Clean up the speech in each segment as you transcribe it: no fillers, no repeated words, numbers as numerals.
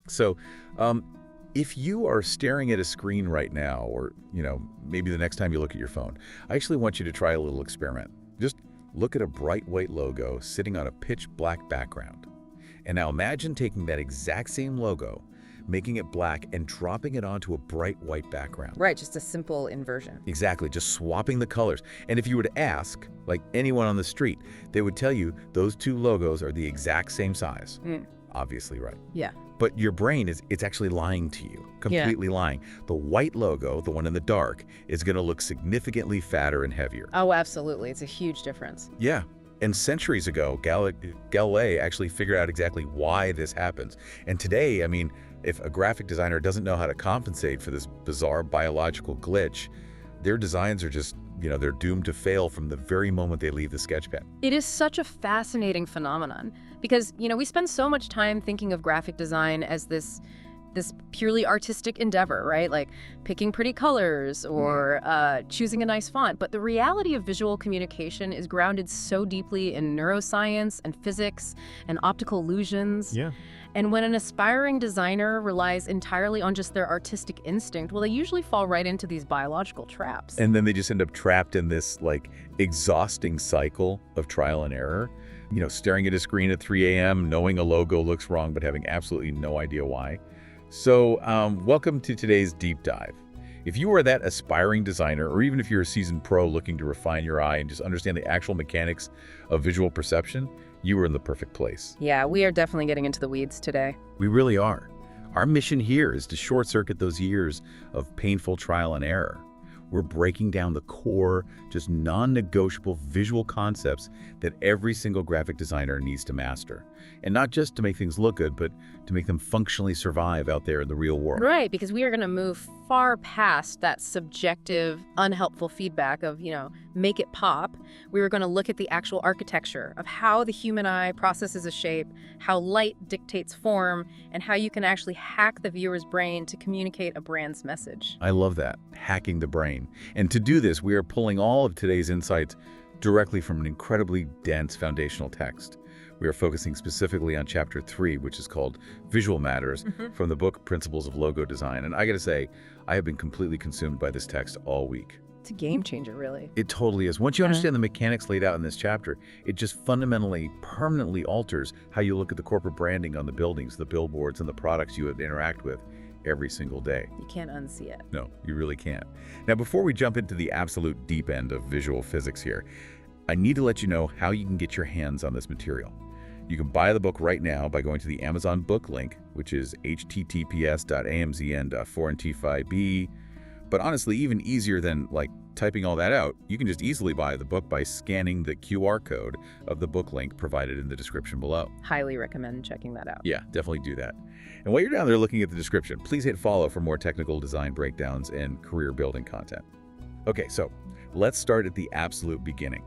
So, if you are staring at a screen right now, or, maybe the next time you look at your phone, I actually want you to try a little experiment. Just look at a bright white logo sitting on a pitch black background. And now imagine taking that exact same logo, making it black, and dropping it onto a bright white background. Right, just a simple inversion. Exactly, just swapping the colors. And if you were to ask, like anyone on the street, they would tell you those two logos are the exact same size. Obviously, right? Yeah. But your brain it's actually lying to you, completely lying. The white logo, the one in the dark, is going to look significantly fatter and heavier. Oh, absolutely. It's a huge difference. Yeah. And centuries ago, Galilei actually figured out exactly why this happens. And today, if a graphic designer doesn't know how to compensate for this bizarre biological glitch, their designs are just, they're doomed to fail from the very moment they leave the sketch pen. It is such a fascinating phenomenon because, we spend so much time thinking of graphic design as this purely artistic endeavor, right? Like picking pretty colors or choosing a nice font. But the reality of visual communication is grounded so deeply in neuroscience and physics and optical illusions. Yeah. And when an aspiring designer relies entirely on just their artistic instinct, well, they usually fall right into these biological traps. And then they just end up trapped in this exhausting cycle of trial and error. Staring at a screen at 3 a.m., knowing a logo looks wrong, but having absolutely no idea why. So welcome to today's deep dive. If you are that aspiring designer, or even if you're a seasoned pro looking to refine your eye and just understand the actual mechanics of visual perception, you are in the perfect place. Yeah, we are definitely getting into the weeds today. We really are. Our mission here is to short-circuit those years of painful trial and error. We're breaking down the core, just non-negotiable visual concepts that every single graphic designer needs to master. And not just to make things look good, but to make them functionally survive out there in the real world. Right, because we are going to move far past that subjective, unhelpful feedback of, make it pop. We were going to look at the actual architecture of how the human eye processes a shape, how light dictates form, and how you can actually hack the viewer's brain to communicate a brand's message. I love that, hacking the brain. And to do this, we are pulling all of today's insights directly from an incredibly dense foundational text. We are focusing specifically on Chapter 3, which is called Visual Matters, from the book Principles of Logo Design. And I gotta say, I have been completely consumed by this text all week. It's a game changer, really. It totally is. Once you understand the mechanics laid out in this chapter, it just fundamentally, permanently alters how you look at the corporate branding on the buildings, the billboards, and the products you interact with every single day. You can't unsee it. No, you really can't. Now, before we jump into the absolute deep end of visual physics here, I need to let you know how you can get your hands on this material. You can buy the book right now by going to the Amazon book link, which is https://amzn.4nt5b. But honestly, even easier than typing all that out, you can just easily buy the book by scanning the QR code of the book link provided in the description below. Highly recommend checking that out. Yeah, definitely do that. And while you're down there looking at the description, please hit follow for more technical design breakdowns and career building content. Okay, so let's start at the absolute beginning.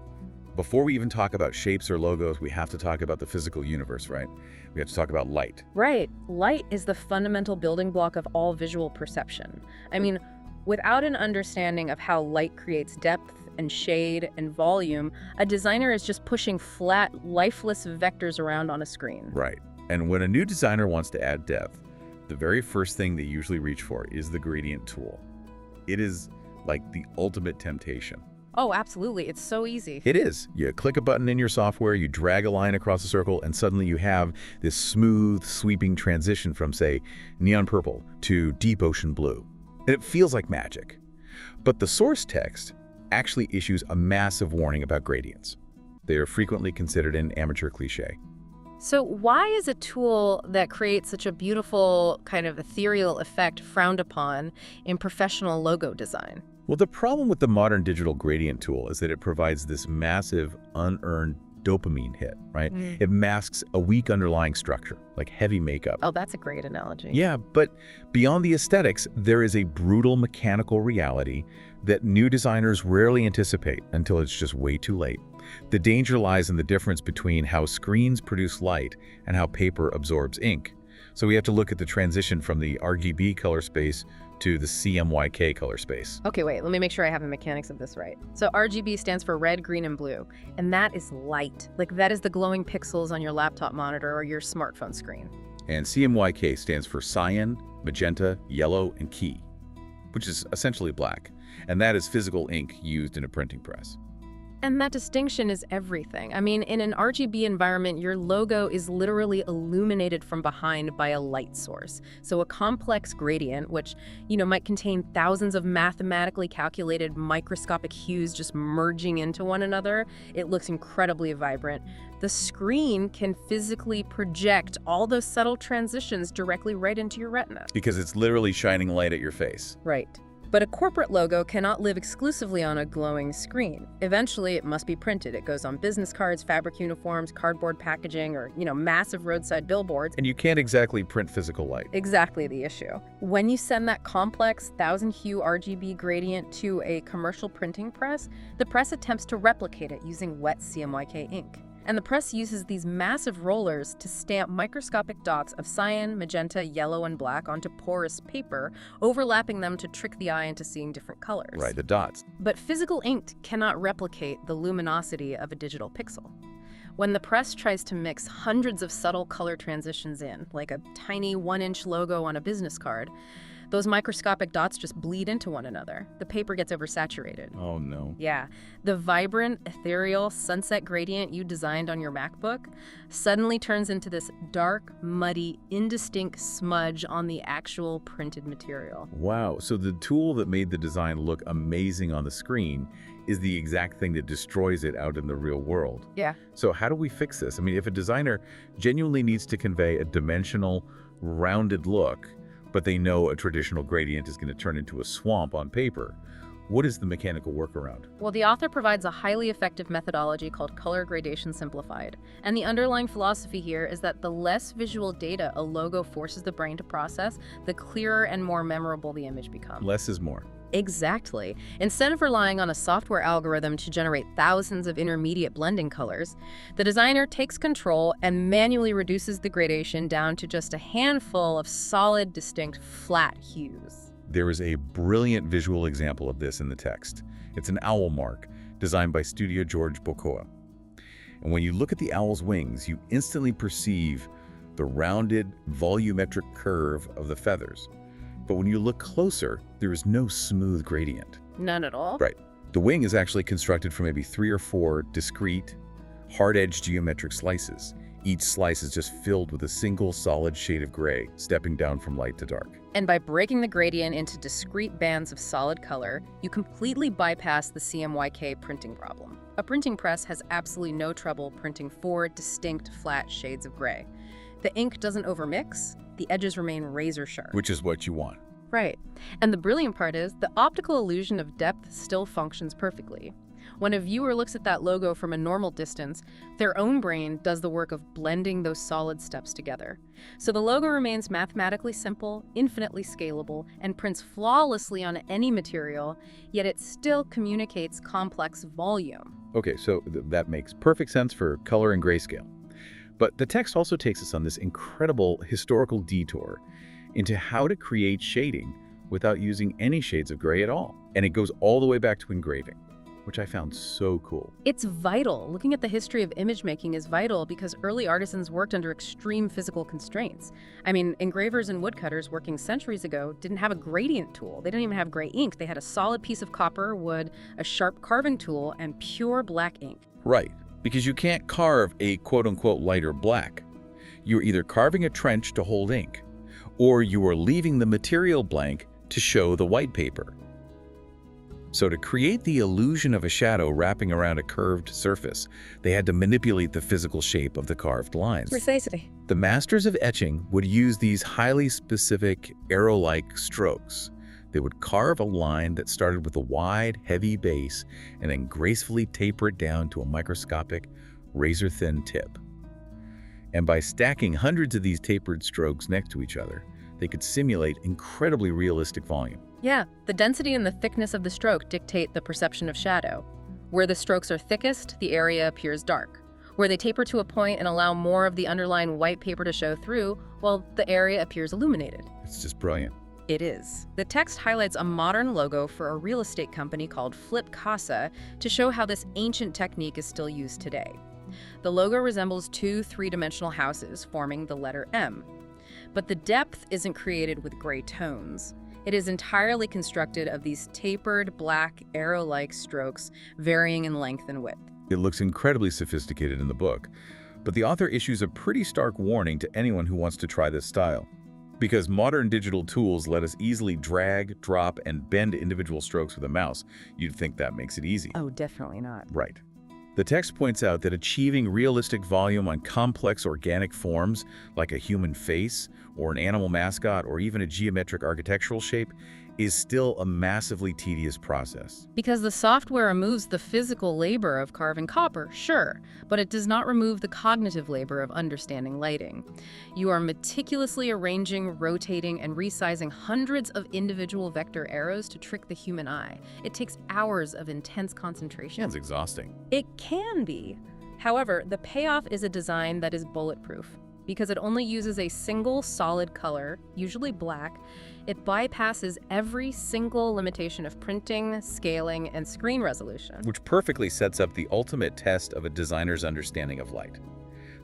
Before we even talk about shapes or logos, we have to talk about the physical universe, right? We have to talk about light. Right. Light is the fundamental building block of all visual perception. Without an understanding of how light creates depth and shade and volume, a designer is just pushing flat, lifeless vectors around on a screen. Right. And when a new designer wants to add depth, the very first thing they usually reach for is the gradient tool. It is like the ultimate temptation. Oh, absolutely. It's so easy. It is. You click a button in your software, you drag a line across a circle, and suddenly you have this smooth, sweeping transition from, say, neon purple to deep ocean blue. And it feels like magic. But the source text actually issues a massive warning about gradients. They are frequently considered an amateur cliché. So why is a tool that creates such a beautiful, kind of ethereal effect frowned upon in professional logo design? Well, the problem with the modern digital gradient tool is that it provides this massive, unearned dopamine hit, right? It masks a weak underlying structure, like heavy makeup. Oh, that's a great analogy. Yeah, but beyond the aesthetics, there is a brutal mechanical reality that new designers rarely anticipate until it's just way too late. The danger lies in the difference between how screens produce light and how paper absorbs ink. So we have to look at the transition from the RGB color space to the CMYK color space. Okay, wait, let me make sure I have the mechanics of this right. So RGB stands for red, green, and blue, and that is light. Like that is the glowing pixels on your laptop monitor or your smartphone screen. And CMYK stands for cyan, magenta, yellow, and key, which is essentially black. And that is physical ink used in a printing press. And that distinction is everything. I mean, in an RGB environment, your logo is literally illuminated from behind by a light source. So a complex gradient, which, might contain thousands of mathematically calculated microscopic hues just merging into one another, it looks incredibly vibrant. The screen can physically project all those subtle transitions directly right into your retina. Because it's literally shining light at your face. Right. But a corporate logo cannot live exclusively on a glowing screen. Eventually, it must be printed. It goes on business cards, fabric uniforms, cardboard packaging, or, massive roadside billboards. And you can't exactly print physical light. Exactly the issue. When you send that complex 1,000-hue RGB gradient to a commercial printing press, the press attempts to replicate it using wet CMYK ink. And the press uses these massive rollers to stamp microscopic dots of cyan, magenta, yellow, and black onto porous paper, overlapping them to trick the eye into seeing different colors. Right, the dots. But physical ink cannot replicate the luminosity of a digital pixel. When the press tries to mix hundreds of subtle color transitions in, like a tiny 1-inch logo on a business card, those microscopic dots just bleed into one another. The paper gets oversaturated. Oh, no. Yeah. The vibrant, ethereal sunset gradient you designed on your MacBook suddenly turns into this dark, muddy, indistinct smudge on the actual printed material. Wow. So the tool that made the design look amazing on the screen is the exact thing that destroys it out in the real world. Yeah. So how do we fix this? I mean, if a designer genuinely needs to convey a dimensional, rounded look, but they know a traditional gradient is going to turn into a swamp on paper, what is the mechanical workaround? Well, the author provides a highly effective methodology called color gradation simplified. And the underlying philosophy here is that the less visual data a logo forces the brain to process, the clearer and more memorable the image becomes. Less is more. Exactly. Instead of relying on a software algorithm to generate thousands of intermediate blending colors, the designer takes control and manually reduces the gradation down to just a handful of solid, distinct, flat hues. There is a brilliant visual example of this in the text. It's an owl mark designed by studio George Bokhua. And when you look at the owl's wings, you instantly perceive the rounded, volumetric curve of the feathers. But when you look closer, there is no smooth gradient. None at all? Right. The wing is actually constructed from maybe 3 or 4 discrete, hard-edged geometric slices. Each slice is just filled with a single solid shade of gray, stepping down from light to dark. And by breaking the gradient into discrete bands of solid color, you completely bypass the CMYK printing problem. A printing press has absolutely no trouble printing 4 distinct flat shades of gray. The ink doesn't overmix, the edges remain razor sharp. Which is what you want. Right. And the brilliant part is, the optical illusion of depth still functions perfectly. When a viewer looks at that logo from a normal distance, their own brain does the work of blending those solid steps together. So the logo remains mathematically simple, infinitely scalable, and prints flawlessly on any material, yet it still communicates complex volume. Okay, so that makes perfect sense for color and grayscale. But the text also takes us on this incredible historical detour into how to create shading without using any shades of gray at all. And it goes all the way back to engraving, which I found so cool. It's vital. Looking at the history of image making is vital because early artisans worked under extreme physical constraints. I mean, engravers and woodcutters working centuries ago didn't have a gradient tool. They didn't even have gray ink. They had a solid piece of copper, wood, a sharp carving tool, and pure black ink. Right, because you can't carve a quote-unquote lighter black. You're either carving a trench to hold ink, or you are leaving the material blank to show the white paper. So to create the illusion of a shadow wrapping around a curved surface, they had to manipulate the physical shape of the carved lines. Precisely. The masters of etching would use these highly specific arrow-like strokes. They would carve a line that started with a wide, heavy base and then gracefully taper it down to a microscopic, razor-thin tip. And by stacking hundreds of these tapered strokes next to each other, they could simulate incredibly realistic volume. Yeah, the density and the thickness of the stroke dictate the perception of shadow. Where the strokes are thickest, the area appears dark. Where they taper to a point and allow more of the underlying white paper to show through, well, the area appears illuminated. It's just brilliant. It is. The text highlights a modern logo for a real estate company called Flip Casa to show how this ancient technique is still used today. The logo resembles 2 3-dimensional houses forming the letter M. But the depth isn't created with gray tones. It is entirely constructed of these tapered, black, arrow-like strokes varying in length and width. It looks incredibly sophisticated in the book, but the author issues a pretty stark warning to anyone who wants to try this style. Because modern digital tools let us easily drag, drop, and bend individual strokes with a mouse, you'd think that makes it easy. Oh, definitely not. Right. The text points out that achieving realistic volume on complex organic forms, like a human face, or an animal mascot, or even a geometric architectural shape, is still a massively tedious process. Because the software removes the physical labor of carving copper, sure, but it does not remove the cognitive labor of understanding lighting. You are meticulously arranging, rotating, and resizing hundreds of individual vector arrows to trick the human eye. It takes hours of intense concentration. It's exhausting. It can be. However, the payoff is a design that is bulletproof. Because it only uses a single solid color, usually black, it bypasses every single limitation of printing, scaling, and screen resolution. Which perfectly sets up the ultimate test of a designer's understanding of light.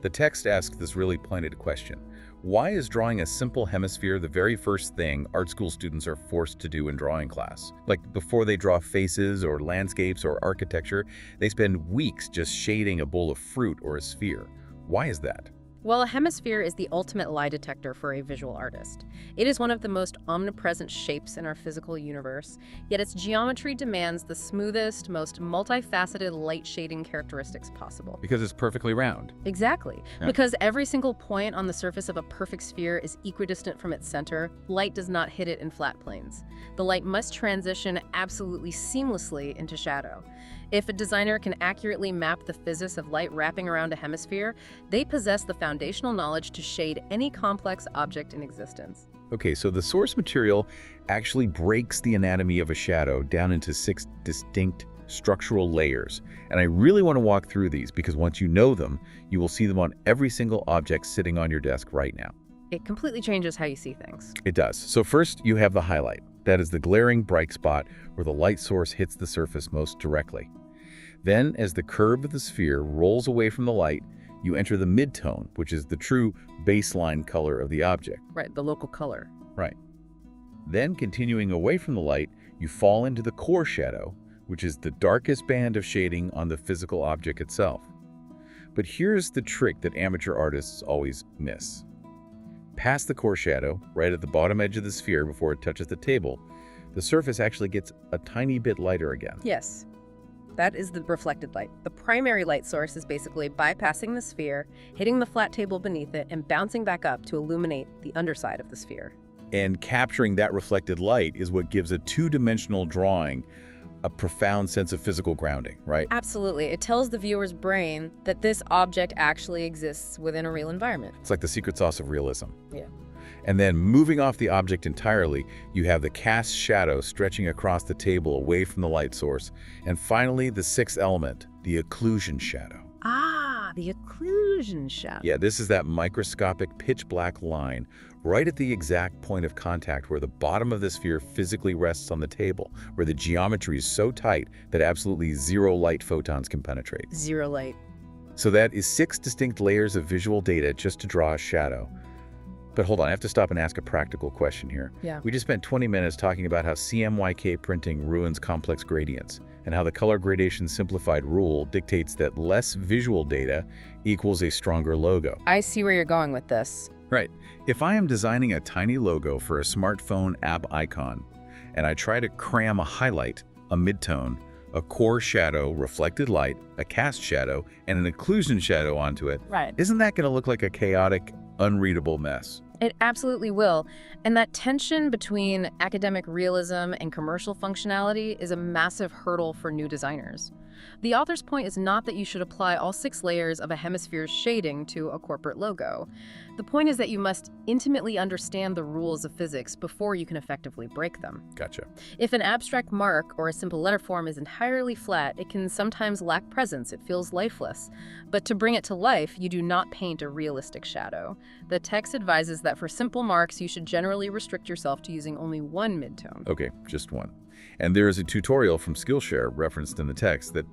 The text asks this really pointed question. Why is drawing a simple hemisphere the very first thing art school students are forced to do in drawing class? Like before they draw faces or landscapes or architecture, they spend weeks just shading a bowl of fruit or a sphere. Why is that? Well, a hemisphere is the ultimate lie detector for a visual artist. It is one of the most omnipresent shapes in our physical universe, yet its geometry demands the smoothest, most multifaceted light shading characteristics possible. Because it's perfectly round. Exactly. Yeah. Because every single point on the surface of a perfect sphere is equidistant from its center, light does not hit it in flat planes. The light must transition absolutely seamlessly into shadow. If a designer can accurately map the physics of light wrapping around a hemisphere, they possess the foundational knowledge to shade any complex object in existence. Okay, so the source material actually breaks the anatomy of a shadow down into 6 distinct structural layers. And I really want to walk through these because once you know them, you will see them on every single object sitting on your desk right now. It completely changes how you see things. It does. So first, you have the highlight. That is the glaring bright spot where the light source hits the surface most directly. Then, as the curve of the sphere rolls away from the light, you enter the midtone, which is the true baseline color of the object. Right, the local color. Right. Then, continuing away from the light, you fall into the core shadow, which is the darkest band of shading on the physical object itself. But here's the trick that amateur artists always miss. Past the core shadow, right at the bottom edge of the sphere before it touches the table, the surface actually gets a tiny bit lighter again. Yes. That is the reflected light. The primary light source is basically bypassing the sphere, hitting the flat table beneath it, and bouncing back up to illuminate the underside of the sphere. And capturing that reflected light is what gives a two-dimensional drawing a profound sense of physical grounding, right? Absolutely. It tells the viewer's brain that this object actually exists within a real environment. It's like the secret sauce of realism. Yeah. And then moving off the object entirely, you have the cast shadow stretching across the table away from the light source. And finally, the sixth element, the occlusion shadow. Ah, the occlusion shadow. Yeah, this is that microscopic pitch black line right at the exact point of contact where the bottom of the sphere physically rests on the table, where the geometry is so tight that absolutely zero light photons can penetrate. Zero light. So that is 6 distinct layers of visual data just to draw a shadow. But hold on, I have to stop and ask a practical question here. Yeah. We just spent 20 minutes talking about how CMYK printing ruins complex gradients, and how the color gradation simplified rule dictates that less visual data equals a stronger logo. I see where you're going with this. Right. If I am designing a tiny logo for a smartphone app icon, and I try to cram a highlight, a midtone, a core shadow, reflected light, a cast shadow, and an occlusion shadow onto it, Right. isn't that going to look like a chaotic, unreadable mess? It absolutely will. And that tension between academic realism and commercial functionality is a massive hurdle for new designers. The author's point is not that you should apply all 6 layers of a hemisphere's shading to a corporate logo. The point is that you must intimately understand the rules of physics before you can effectively break them. Gotcha. If an abstract mark or a simple letter form is entirely flat, it can sometimes lack presence. It feels lifeless. But to bring it to life, you do not paint a realistic shadow. The text advises that for simple marks, you should generally restrict yourself to using only one midtone. Okay, just one. And there is a tutorial from Skillshare referenced in the text that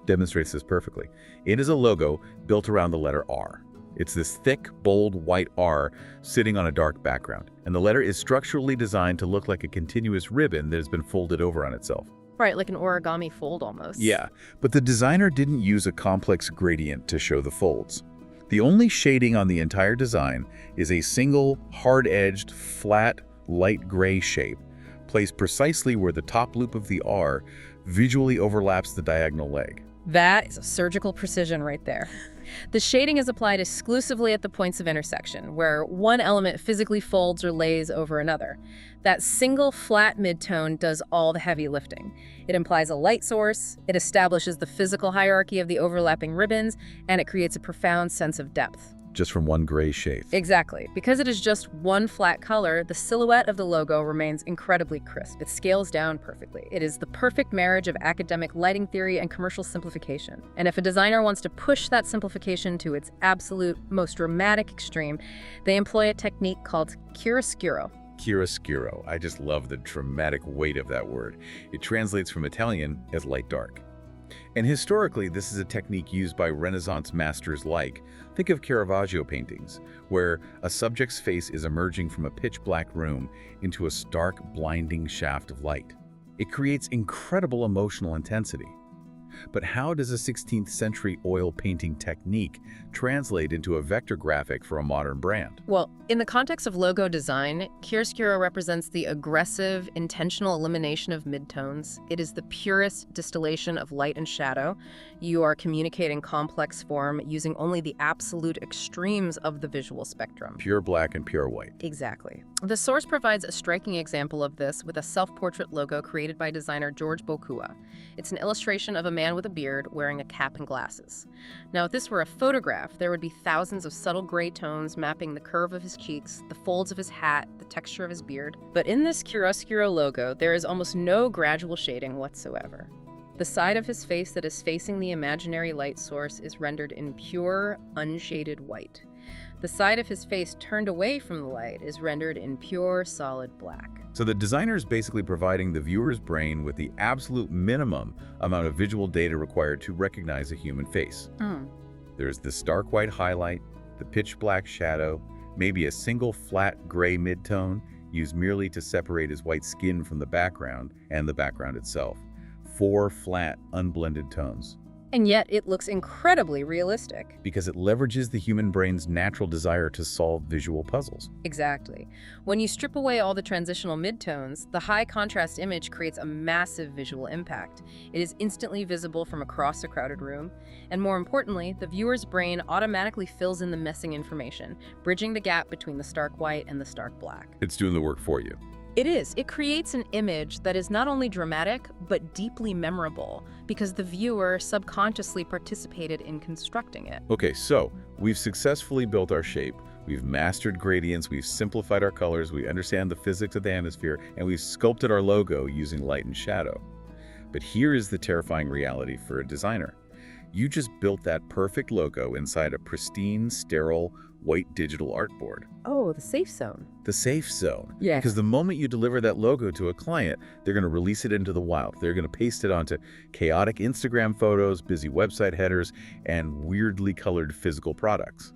demonstrates this perfectly. It is a logo built around the letter R. It's this thick, bold, white R sitting on a dark background, and the letter is structurally designed to look like a continuous ribbon that has been folded over on itself. Right, like an origami fold almost. Yeah, but the designer didn't use a complex gradient to show the folds. The only shading on the entire design is a single, hard-edged, flat, light gray shape, placed precisely where the top loop of the R visually overlaps the diagonal leg. That is a surgical precision right there. The shading is applied exclusively at the points of intersection, where one element physically folds or lays over another. That single flat midtone does all the heavy lifting. It implies a light source, it establishes the physical hierarchy of the overlapping ribbons, and it creates a profound sense of depth. Just from one gray shade. Exactly. Because it is just one flat color, the silhouette of the logo remains incredibly crisp. It scales down perfectly. It is the perfect marriage of academic lighting theory and commercial simplification. And if a designer wants to push that simplification to its absolute, most dramatic extreme, they employ a technique called chiaroscuro. Chiaroscuro. I just love the dramatic weight of that word. It translates from Italian as light dark. And historically, this is a technique used by Renaissance masters like, think of Caravaggio paintings, where a subject's face is emerging from a pitch-black room into a stark, blinding shaft of light. It creates incredible emotional intensity. But how does a 16th century oil painting technique translate into a vector graphic for a modern brand? Well, in the context of logo design, chiaroscuro represents the aggressive, intentional elimination of midtones. It is the purest distillation of light and shadow. You are communicating complex form using only the absolute extremes of the visual spectrum. Pure black and pure white. Exactly. The source provides a striking example of this with a self-portrait logo created by designer George Bokhua. It's an illustration of a man with a beard wearing a cap and glasses. Now, if this were a photograph, there would be thousands of subtle gray tones mapping the curve of his cheeks, the folds of his hat, the texture of his beard. But in this chiaroscuro logo, there is almost no gradual shading whatsoever. The side of his face that is facing the imaginary light source is rendered in pure, unshaded white. The side of his face turned away from the light is rendered in pure, solid black. So the designer is basically providing the viewer's brain with the absolute minimum amount of visual data required to recognize a human face. There's the stark white highlight, the pitch black shadow, maybe a single flat gray midtone used merely to separate his white skin from the background and the background itself. 4 flat, unblended tones. And yet it looks incredibly realistic. Because it leverages the human brain's natural desire to solve visual puzzles. Exactly. When you strip away all the transitional midtones, the high contrast image creates a massive visual impact. It is instantly visible from across a crowded room. And more importantly, the viewer's brain automatically fills in the missing information, bridging the gap between the stark white and the stark black. It's doing the work for you. It is. It creates an image that is not only dramatic, but deeply memorable, because the viewer subconsciously participated in constructing it. Okay, so we've successfully built our shape. We've mastered gradients, we've simplified our colors, we understand the physics of the atmosphere, and we've sculpted our logo using light and shadow. But here is the terrifying reality for a designer. You just built that perfect logo inside a pristine, sterile, white digital artboard. Oh, the safe zone. The safe zone. Yeah. Because the moment you deliver that logo to a client, they're going to release it into the wild. They're going to paste it onto chaotic Instagram photos, busy website headers, and weirdly colored physical products.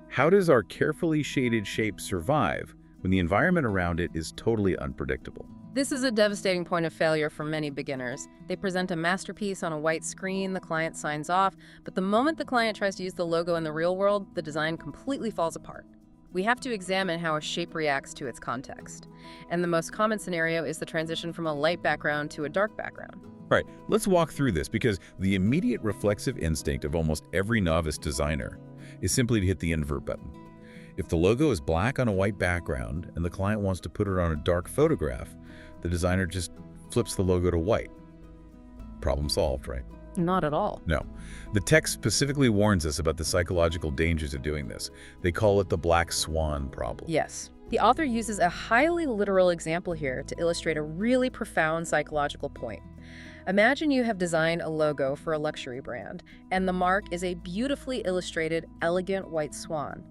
How does our carefully shaded shape survive when the environment around it is totally unpredictable? This is a devastating point of failure for many beginners. They present a masterpiece on a white screen, the client signs off, but the moment the client tries to use the logo in the real world, the design completely falls apart. We have to examine how a shape reacts to its context. And the most common scenario is the transition from a light background to a dark background. All right, let's walk through this because the immediate reflexive instinct of almost every novice designer is simply to hit the invert button. If the logo is black on a white background and the client wants to put it on a dark photograph, the designer just flips the logo to white. Problem solved, right? Not at all. No. The text specifically warns us about the psychological dangers of doing this. They call it the black swan problem. Yes. The author uses a highly literal example here to illustrate a really profound psychological point. Imagine you have designed a logo for a luxury brand, and the mark is a beautifully illustrated, elegant white swan.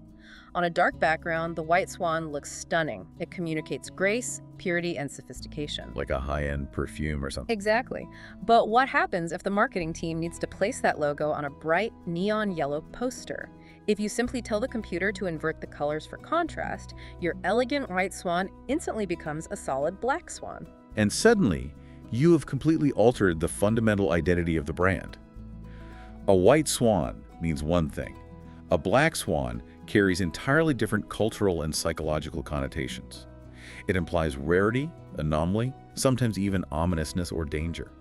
On a dark background, the white swan looks stunning. It communicates grace, purity, and sophistication. Like a high-end perfume or something. Exactly. But what happens if the marketing team needs to place that logo on a bright neon yellow poster? If you simply tell the computer to invert the colors for contrast, your elegant white swan instantly becomes a solid black swan. And suddenly, you have completely altered the fundamental identity of the brand. A white swan means one thing. A black swan carries entirely different cultural and psychological connotations. It implies rarity, anomaly, sometimes even ominousness or danger.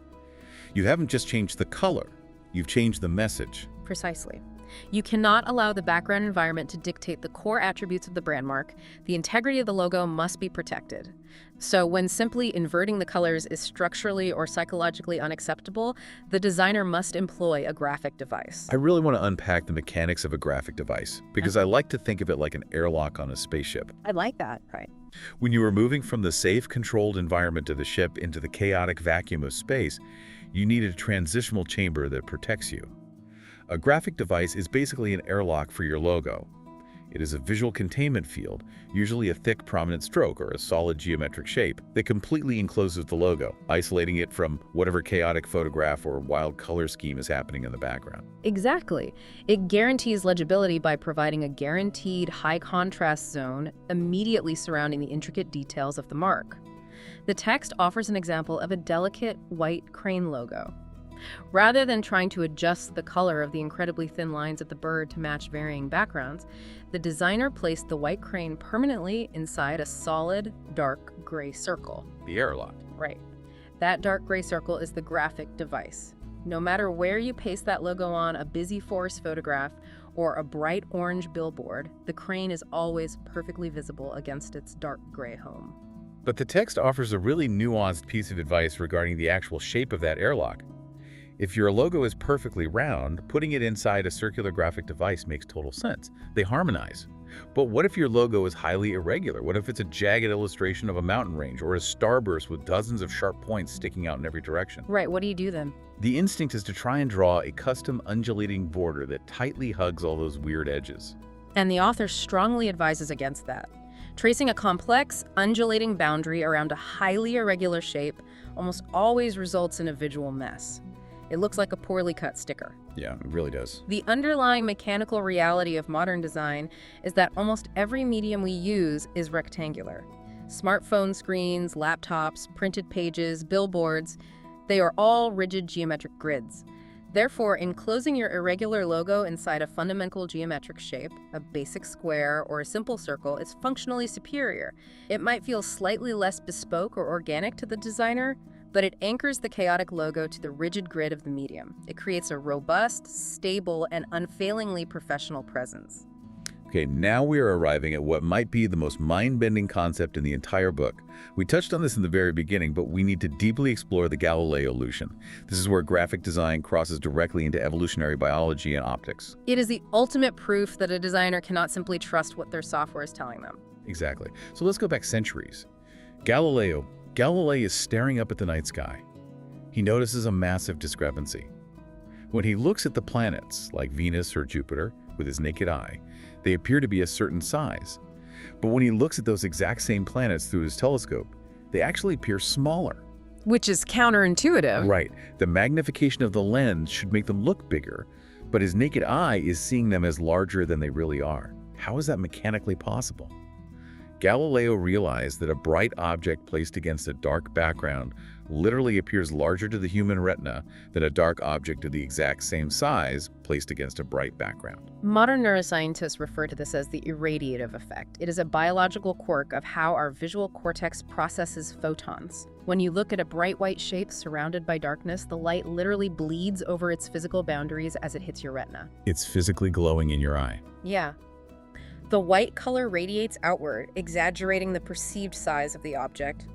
You haven't just changed the color, you've changed the message. Precisely. You cannot allow the background environment to dictate the core attributes of the brand mark. The integrity of the logo must be protected. So when simply inverting the colors is structurally or psychologically unacceptable, the designer must employ a graphic device. I really want to unpack the mechanics of a graphic device because I like to think of it like an airlock on a spaceship. I like that, right? When you are moving from the safe, controlled environment of the ship into the chaotic vacuum of space, you need a transitional chamber that protects you. A graphic device is basically an airlock for your logo. It is a visual containment field, usually a thick, prominent stroke or a solid geometric shape, that completely encloses the logo, isolating it from whatever chaotic photograph or wild color scheme is happening in the background. Exactly. It guarantees legibility by providing a guaranteed high contrast zone immediately surrounding the intricate details of the mark. The text offers an example of a delicate white crane logo. Rather than trying to adjust the color of the incredibly thin lines of the bird to match varying backgrounds, the designer placed the white crane permanently inside a solid, dark gray circle. The airlock. Right. That dark gray circle is the graphic device. No matter where you paste that logo on a busy forest photograph or a bright orange billboard, the crane is always perfectly visible against its dark gray home. But the text offers a really nuanced piece of advice regarding the actual shape of that airlock. If your logo is perfectly round, putting it inside a circular graphic device makes total sense. They harmonize. But what if your logo is highly irregular? What if it's a jagged illustration of a mountain range or a starburst with dozens of sharp points sticking out in every direction? Right, what do you do then? The instinct is to try and draw a custom undulating border that tightly hugs all those weird edges. And the author strongly advises against that. Tracing a complex, undulating boundary around a highly irregular shape almost always results in a visual mess. It looks like a poorly cut sticker. Yeah, it really does. The underlying mechanical reality of modern design is that almost every medium we use is rectangular. Smartphone screens, laptops, printed pages, billboards, they are all rigid geometric grids. Therefore, enclosing your irregular logo inside a fundamental geometric shape, a basic square or a simple circle, is functionally superior. It might feel slightly less bespoke or organic to the designer, but it anchors the chaotic logo to the rigid grid of the medium. It creates a robust, stable, and unfailingly professional presence. Okay, now we are arriving at what might be the most mind-bending concept in the entire book. We touched on this in the very beginning, but we need to deeply explore the Galileo illusion. This is where graphic design crosses directly into evolutionary biology and optics. It is the ultimate proof that a designer cannot simply trust what their software is telling them. Exactly. So let's go back centuries. Galileo is staring up at the night sky. He notices a massive discrepancy. When he looks at the planets, like Venus or Jupiter, with his naked eye, they appear to be a certain size. But when he looks at those exact same planets through his telescope, they actually appear smaller. Which is counterintuitive. Right. The magnification of the lens should make them look bigger, but his naked eye is seeing them as larger than they really are. How is that mechanically possible? Galileo realized that a bright object placed against a dark background literally appears larger to the human retina than a dark object of the exact same size placed against a bright background. Modern neuroscientists refer to this as the irradiative effect. It is a biological quirk of how our visual cortex processes photons. When you look at a bright white shape surrounded by darkness, the light literally bleeds over its physical boundaries as it hits your retina. It's physically glowing in your eye. Yeah. The white color radiates outward, exaggerating the perceived size of the object.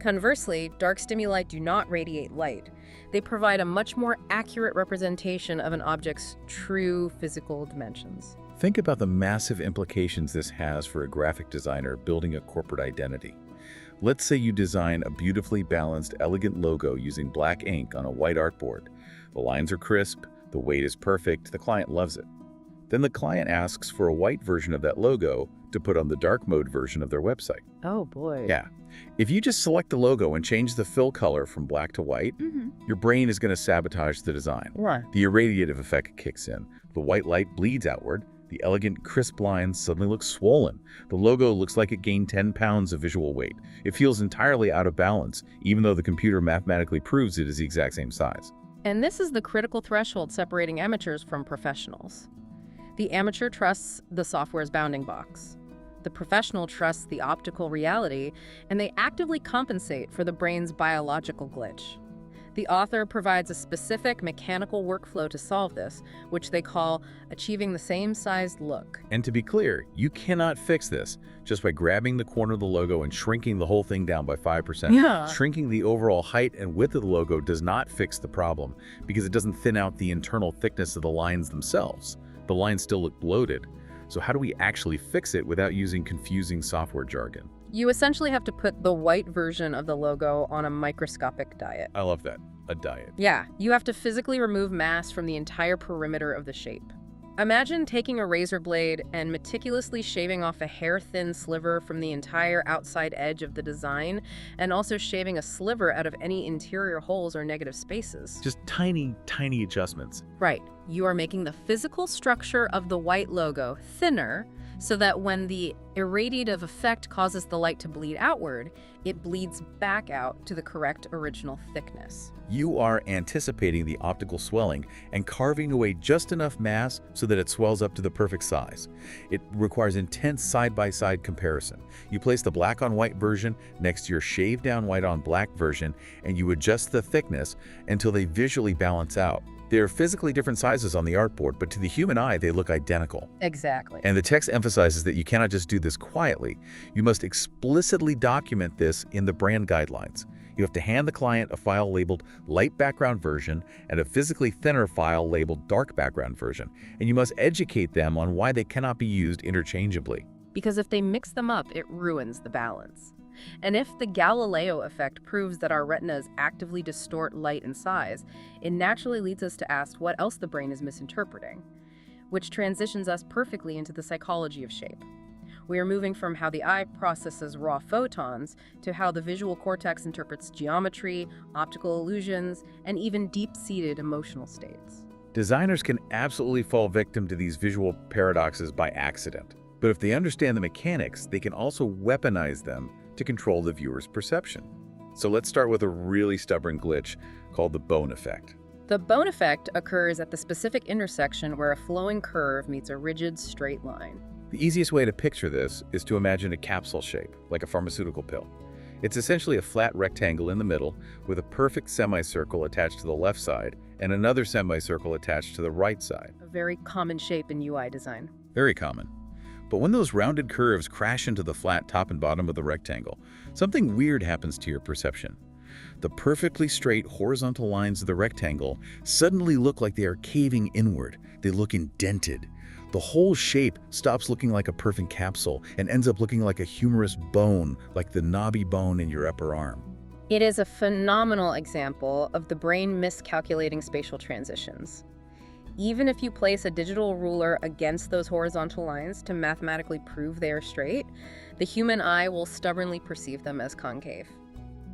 Conversely, dark stimuli do not radiate light. They provide a much more accurate representation of an object's true physical dimensions. Think about the massive implications this has for a graphic designer building a corporate identity. Let's say you design a beautifully balanced, elegant logo using black ink on a white artboard. The lines are crisp, the weight is perfect, the client loves it. Then the client asks for a white version of that logo to put on the dark mode version of their website. Oh boy. Yeah. If you just select the logo and change the fill color from black to white, your brain is going to sabotage the design. Right. The irradiative effect kicks in. The white light bleeds outward, The elegant, crisp lines suddenly look swollen. The logo looks like it gained 10 pounds of visual weight. It feels entirely out of balance, even though the computer mathematically proves it is the exact same size. And this is the critical threshold separating amateurs from professionals. The amateur trusts the software's bounding box. The professional trusts the optical reality, and they actively compensate for the brain's biological glitch. The author provides a specific mechanical workflow to solve this, which they call achieving the same sized look. And to be clear, you cannot fix this just by grabbing the corner of the logo and shrinking the whole thing down by 5%. Yeah. Shrinking the overall height and width of the logo does not fix the problem because it doesn't thin out the internal thickness of the lines themselves. The lines still look bloated. So how do we actually fix it without using confusing software jargon? You essentially have to put the white version of the logo on a microscopic diet. I love that. A diet. Yeah, you have to physically remove mass from the entire perimeter of the shape. Imagine taking a razor blade and meticulously shaving off a hair-thin sliver from the entire outside edge of the design, and also shaving a sliver out of any interior holes or negative spaces. Just tiny, tiny adjustments. Right. You are making the physical structure of the white logo thinner so that when the irradiative effect causes the light to bleed outward, it bleeds back out to the correct original thickness. You are anticipating the optical swelling and carving away just enough mass so that it swells up to the perfect size. It requires intense side-by-side comparison. You place the black on white version next to your shaved down white on black version, and you adjust the thickness until they visually balance out. They're physically different sizes on the artboard, but to the human eye, they look identical. Exactly. And the text emphasizes that you cannot just do this quietly. You must explicitly document this in the brand guidelines. You have to hand the client a file labeled light background version and a physically thinner file labeled dark background version. And you must educate them on why they cannot be used interchangeably. Because if they mix them up, it ruins the balance. And if the Galileo effect proves that our retinas actively distort light and size, it naturally leads us to ask what else the brain is misinterpreting, which transitions us perfectly into the psychology of shape. We are moving from how the eye processes raw photons to how the visual cortex interprets geometry, optical illusions, and even deep-seated emotional states. Designers can absolutely fall victim to these visual paradoxes by accident. But if they understand the mechanics, they can also weaponize them to control the viewer's perception. So let's start with a really stubborn glitch called the bone effect. The bone effect occurs at the specific intersection where a flowing curve meets a rigid, straight line. The easiest way to picture this is to imagine a capsule shape, like a pharmaceutical pill. It's essentially a flat rectangle in the middle with a perfect semicircle attached to the left side and another semicircle attached to the right side. A very common shape in UI design. Very common. But when those rounded curves crash into the flat top and bottom of the rectangle, something weird happens to your perception. The perfectly straight horizontal lines of the rectangle suddenly look like they are caving inward. They look indented. The whole shape stops looking like a perfect capsule and ends up looking like a humorous bone, like the knobby bone in your upper arm. It is a phenomenal example of the brain miscalculating spatial transitions. Even if you place a digital ruler against those horizontal lines to mathematically prove they are straight, the human eye will stubbornly perceive them as concave.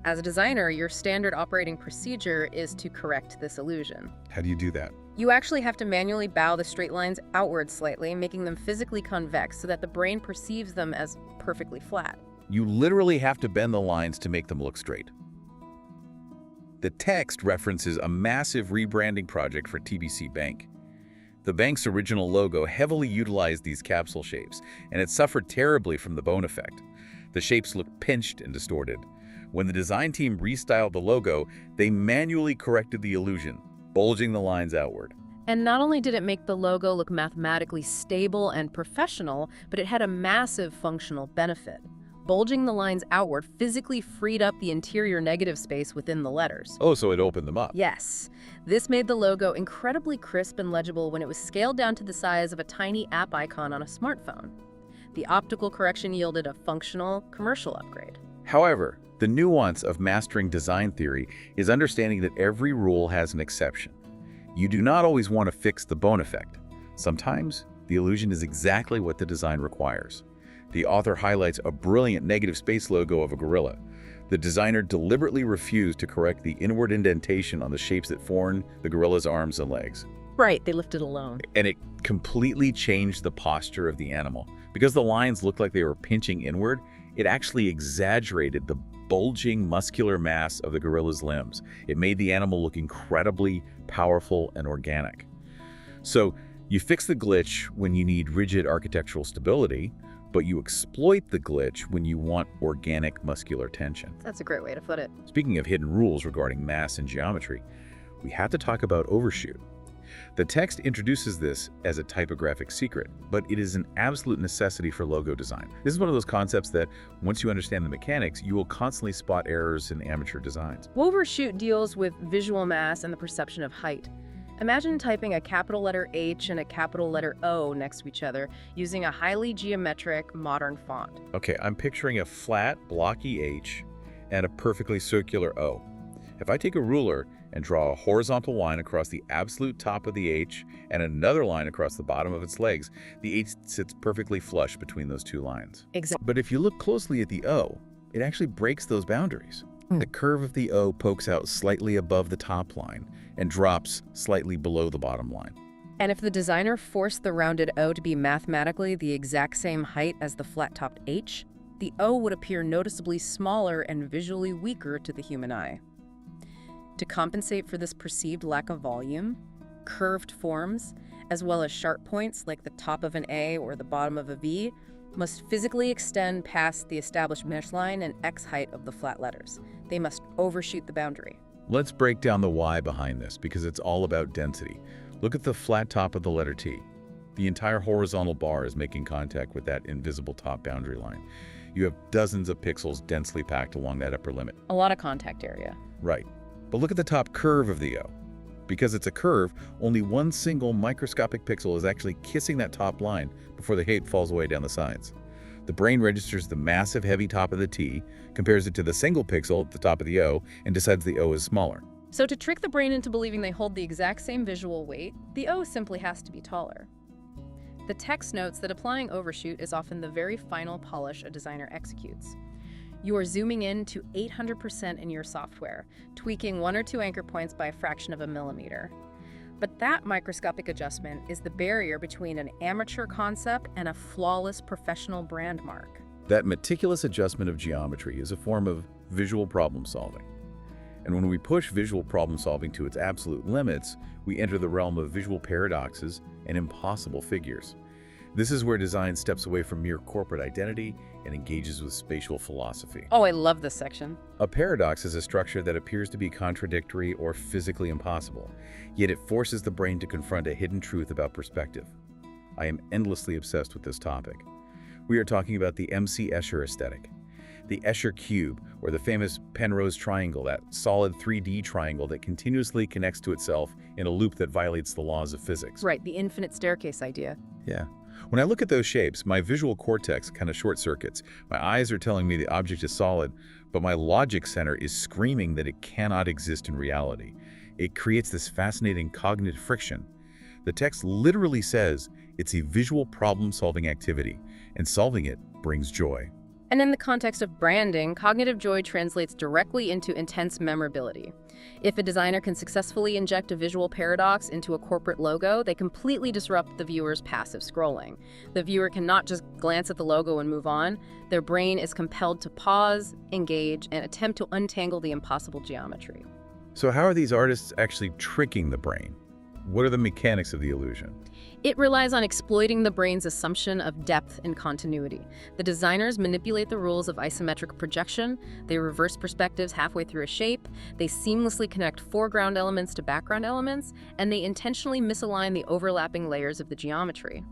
As a designer, your standard operating procedure is to correct this illusion. How do you do that? You actually have to manually bow the straight lines outward slightly, making them physically convex so that the brain perceives them as perfectly flat. You literally have to bend the lines to make them look straight. The text references a massive rebranding project for TBC Bank. The bank's original logo heavily utilized these capsule shapes, and it suffered terribly from the bone effect. The shapes looked pinched and distorted. When the design team restyled the logo, they manually corrected the illusion, bulging the lines outward. And not only did it make the logo look mathematically stable and professional, but it had a massive functional benefit. Bulging the lines outward physically freed up the interior negative space within the letters. Oh, so it opened them up. Yes. This made the logo incredibly crisp and legible when it was scaled down to the size of a tiny app icon on a smartphone. The optical correction yielded a functional, commercial upgrade. However, the nuance of mastering design theory is understanding that every rule has an exception. You do not always want to fix the bone effect. Sometimes, the illusion is exactly what the design requires. The author highlights a brilliant negative space logo of a gorilla. The designer deliberately refused to correct the inward indentation on the shapes that form the gorilla's arms and legs. Right, they lifted alone. And it completely changed the posture of the animal. Because the lines looked like they were pinching inward, it actually exaggerated the bulging muscular mass of the gorilla's limbs. It made the animal look incredibly powerful and organic. So you fix the glitch when you need rigid architectural stability, but you exploit the glitch when you want organic muscular tension. That's a great way to put it. Speaking of hidden rules regarding mass and geometry, we have to talk about overshoot. The text introduces this as a typographic secret, but it is an absolute necessity for logo design. This is one of those concepts that, once you understand the mechanics, you will constantly spot errors in amateur designs. Overshoot deals with visual mass and the perception of height. Imagine typing a capital letter H and a capital letter O next to each other using a highly geometric, modern font. Okay, I'm picturing a flat, blocky H and a perfectly circular O. If I take a ruler and draw a horizontal line across the absolute top of the H and another line across the bottom of its legs, the H sits perfectly flush between those two lines. Exactly. But if you look closely at the O, it actually breaks those boundaries. The curve of the O pokes out slightly above the top line and drops slightly below the bottom line. And if the designer forced the rounded O to be mathematically the exact same height as the flat-topped H, the O would appear noticeably smaller and visually weaker to the human eye. To compensate for this perceived lack of volume, curved forms, as well as sharp points like the top of an A or the bottom of a V, must physically extend past the established mesh line and X height of the flat letters. They must overshoot the boundary. Let's break down the why behind this, because it's all about density. Look at the flat top of the letter T. The entire horizontal bar is making contact with that invisible top boundary line. You have dozens of pixels densely packed along that upper limit. A lot of contact area. Right. But look at the top curve of the O. Because it's a curve, only one single microscopic pixel is actually kissing that top line before the height falls away down the sides. The brain registers the massive heavy top of the T, compares it to the single pixel at the top of the O, and decides the O is smaller. So to trick the brain into believing they hold the exact same visual weight, the O simply has to be taller. The text notes that applying overshoot is often the very final polish a designer executes. You are zooming in to 800% in your software, tweaking one or two anchor points by a fraction of a millimeter. But that microscopic adjustment is the barrier between an amateur concept and a flawless professional brand mark. That meticulous adjustment of geometry is a form of visual problem solving. And when we push visual problem solving to its absolute limits, we enter the realm of visual paradoxes and impossible figures. This is where design steps away from mere corporate identity and engages with spatial philosophy. Oh, I love this section. A paradox is a structure that appears to be contradictory or physically impossible, yet it forces the brain to confront a hidden truth about perspective. I am endlessly obsessed with this topic. We are talking about the M.C. Escher aesthetic. The Escher cube, or the famous Penrose triangle, that solid 3D triangle that continuously connects to itself in a loop that violates the laws of physics. Right, the infinite staircase idea. Yeah. When I look at those shapes, my visual cortex kind of short circuits. My eyes are telling me the object is solid, but my logic center is screaming that it cannot exist in reality. It creates this fascinating cognitive friction. The text literally says it's a visual problem-solving activity, and solving it brings joy. And in the context of branding, cognitive joy translates directly into intense memorability. If a designer can successfully inject a visual paradox into a corporate logo, they completely disrupt the viewer's passive scrolling. The viewer cannot just glance at the logo and move on. Their brain is compelled to pause, engage, and attempt to untangle the impossible geometry. So how are these artists actually tricking the brain? What are the mechanics of the illusion? It relies on exploiting the brain's assumption of depth and continuity. The designers manipulate the rules of isometric projection, they reverse perspectives halfway through a shape, they seamlessly connect foreground elements to background elements, and they intentionally misalign the overlapping layers of the geometry.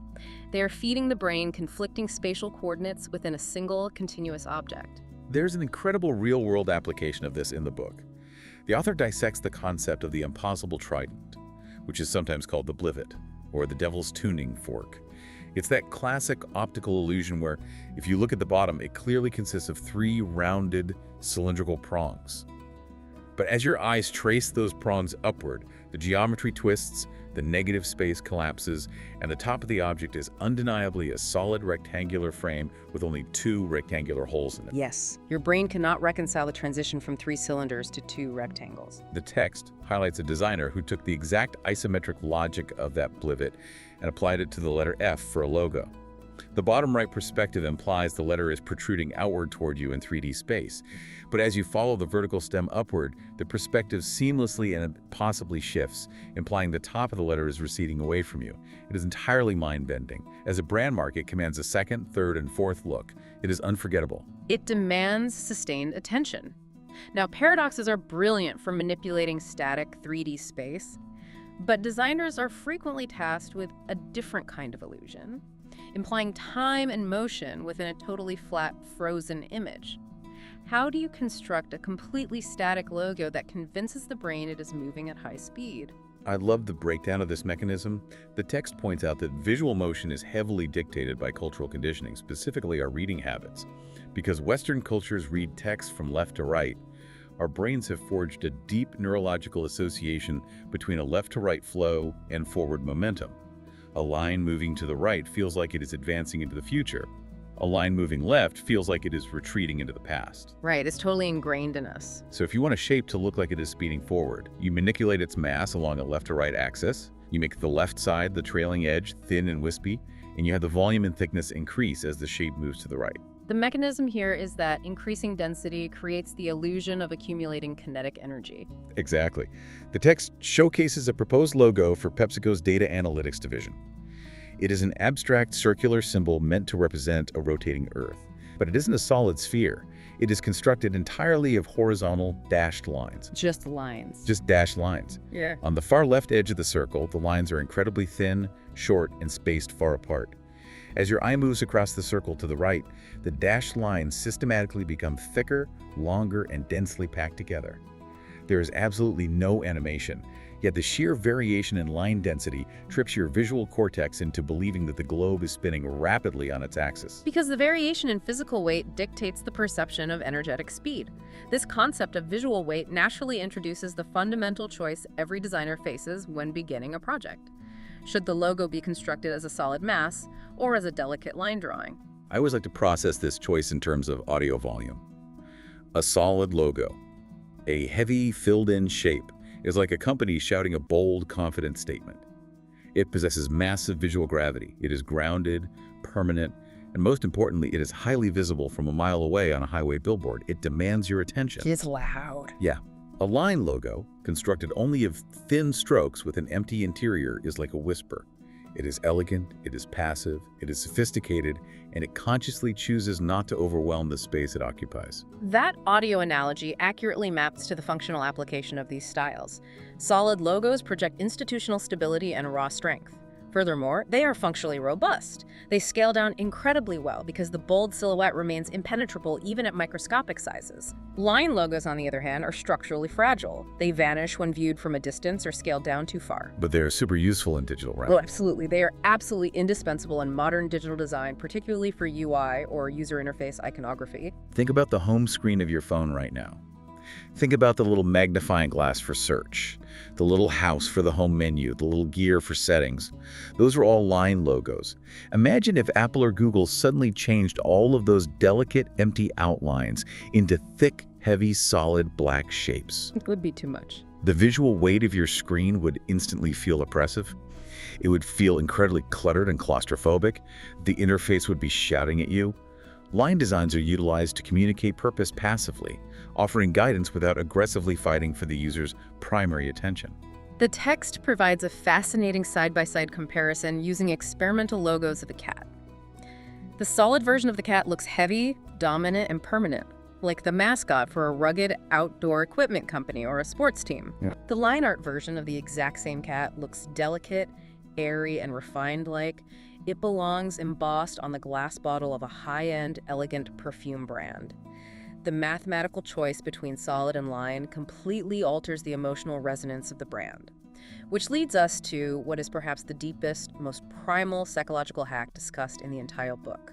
They are feeding the brain conflicting spatial coordinates within a single, continuous object. There's an incredible real-world application of this in the book. The author dissects the concept of the impossible trident, which is sometimes called the blivet, or the devil's tuning fork. It's that classic optical illusion where, if you look at the bottom, it clearly consists of three rounded, cylindrical prongs. But as your eyes trace those prongs upward, the geometry twists, the negative space collapses, and the top of the object is undeniably a solid rectangular frame with only 2 rectangular holes in it. Yes, your brain cannot reconcile the transition from 3 cylinders to 2 rectangles. The text highlights a designer who took the exact isometric logic of that blivet and applied it to the letter F for a logo. The bottom right perspective implies the letter is protruding outward toward you in 3D space. But as you follow the vertical stem upward, the perspective seamlessly and possibly shifts, implying the top of the letter is receding away from you. It is entirely mind-bending. As a brand mark, it commands a second, third, and fourth look. It is unforgettable. It demands sustained attention. Now, paradoxes are brilliant for manipulating static 3D space, but designers are frequently tasked with a different kind of illusion, implying time and motion within a totally flat, frozen image. How do you construct a completely static logo that convinces the brain it is moving at high speed? I love the breakdown of this mechanism. The text points out that visual motion is heavily dictated by cultural conditioning, specifically our reading habits. Because Western cultures read text from left to right, our brains have forged a deep neurological association between a left-to-right flow and forward momentum. A line moving to the right feels like it is advancing into the future. A line moving left feels like it is retreating into the past. Right, it's totally ingrained in us. So if you want a shape to look like it is speeding forward, you manipulate its mass along a left to right axis, you make the left side, the trailing edge, thin and wispy, and you have the volume and thickness increase as the shape moves to the right. The mechanism here is that increasing density creates the illusion of accumulating kinetic energy. Exactly. The text showcases a proposed logo for PepsiCo's data analytics division. It is an abstract circular symbol meant to represent a rotating Earth. But it isn't a solid sphere. It is constructed entirely of horizontal dashed lines. Just lines. Just dashed lines. Yeah. On the far left edge of the circle, the lines are incredibly thin, short, and spaced far apart. As your eye moves across the circle to the right, the dashed lines systematically become thicker, longer, and densely packed together. There is absolutely no animation, yet the sheer variation in line density trips your visual cortex into believing that the globe is spinning rapidly on its axis. Because the variation in physical weight dictates the perception of energetic speed. This concept of visual weight naturally introduces the fundamental choice every designer faces when beginning a project. Should the logo be constructed as a solid mass or as a delicate line drawing? I always like to process this choice in terms of audio volume. A solid logo, a heavy, filled-in shape, is like a company shouting a bold, confident statement. It possesses massive visual gravity. It is grounded, permanent, and most importantly, it is highly visible from a mile away on a highway billboard. It demands your attention. It's loud. Yeah. A line logo, constructed only of thin strokes with an empty interior, is like a whisper. It is elegant, it is passive, it is sophisticated, and it consciously chooses not to overwhelm the space it occupies. That audio analogy accurately maps to the functional application of these styles. Solid logos project institutional stability and raw strength. Furthermore, they are functionally robust. They scale down incredibly well because the bold silhouette remains impenetrable even at microscopic sizes. Line logos, on the other hand, are structurally fragile. They vanish when viewed from a distance or scaled down too far. But they're super useful in digital, right? Well, absolutely. They are absolutely indispensable in modern digital design, particularly for UI or user interface iconography. Think about the home screen of your phone right now. Think about the little magnifying glass for search, the little house for the home menu, the little gear for settings. Those are all line logos. Imagine if Apple or Google suddenly changed all of those delicate, empty outlines into thick, heavy, solid black shapes. It would be too much. The visual weight of your screen would instantly feel oppressive. It would feel incredibly cluttered and claustrophobic. The interface would be shouting at you. Line designs are utilized to communicate purpose passively, offering guidance without aggressively fighting for the user's primary attention. The text provides a fascinating side-by-side comparison using experimental logos of a cat. The solid version of the cat looks heavy, dominant, and permanent, like the mascot for a rugged outdoor equipment company or a sports team. Yeah. The line art version of the exact same cat looks delicate, airy, and refined like it belongs embossed on the glass bottle of a high-end, elegant perfume brand. The mathematical choice between solid and line completely alters the emotional resonance of the brand, which leads us to what is perhaps the deepest, most primal psychological hack discussed in the entire book,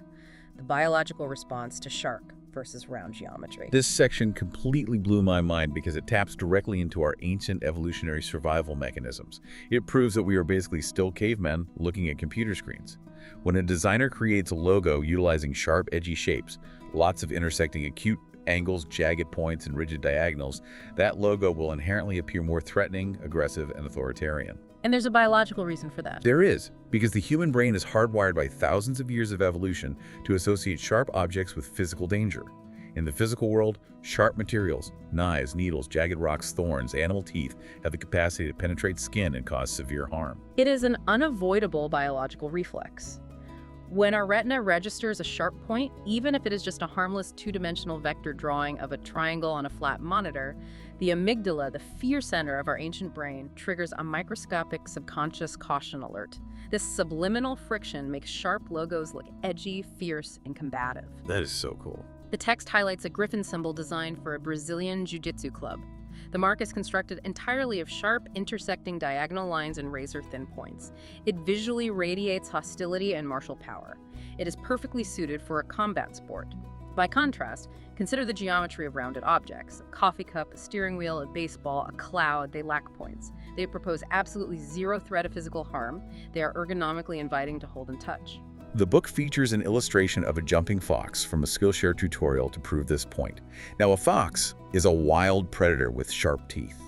the biological response to shark. versus round geometry. This section completely blew my mind because it taps directly into our ancient evolutionary survival mechanisms. It proves that we are basically still cavemen looking at computer screens. When a designer creates a logo utilizing sharp, edgy shapes, lots of intersecting acute angles, jagged points, and rigid diagonals, that logo will inherently appear more threatening, aggressive, and authoritarian. And there's a biological reason for that. There is, because the human brain is hardwired by thousands of years of evolution to associate sharp objects with physical danger. In the physical world, sharp materials, knives, needles, jagged rocks, thorns, animal teeth have the capacity to penetrate skin and cause severe harm. It is an unavoidable biological reflex. When our retina registers a sharp point, even if it is just a harmless two-dimensional vector drawing of a triangle on a flat monitor, the amygdala, the fear center of our ancient brain, triggers a microscopic subconscious caution alert. This subliminal friction makes sharp logos look edgy, fierce, and combative. That is so cool. The text highlights a griffin symbol designed for a Brazilian jiu-jitsu club. The mark is constructed entirely of sharp, intersecting diagonal lines and razor-thin points. It visually radiates hostility and martial power. It is perfectly suited for a combat sport. By contrast, consider the geometry of rounded objects. A coffee cup, a steering wheel, a baseball, a cloud, they lack points. They propose absolutely zero threat of physical harm. They are ergonomically inviting to hold and touch. The book features an illustration of a jumping fox from a Skillshare tutorial to prove this point. Now, a fox is a wild predator with sharp teeth,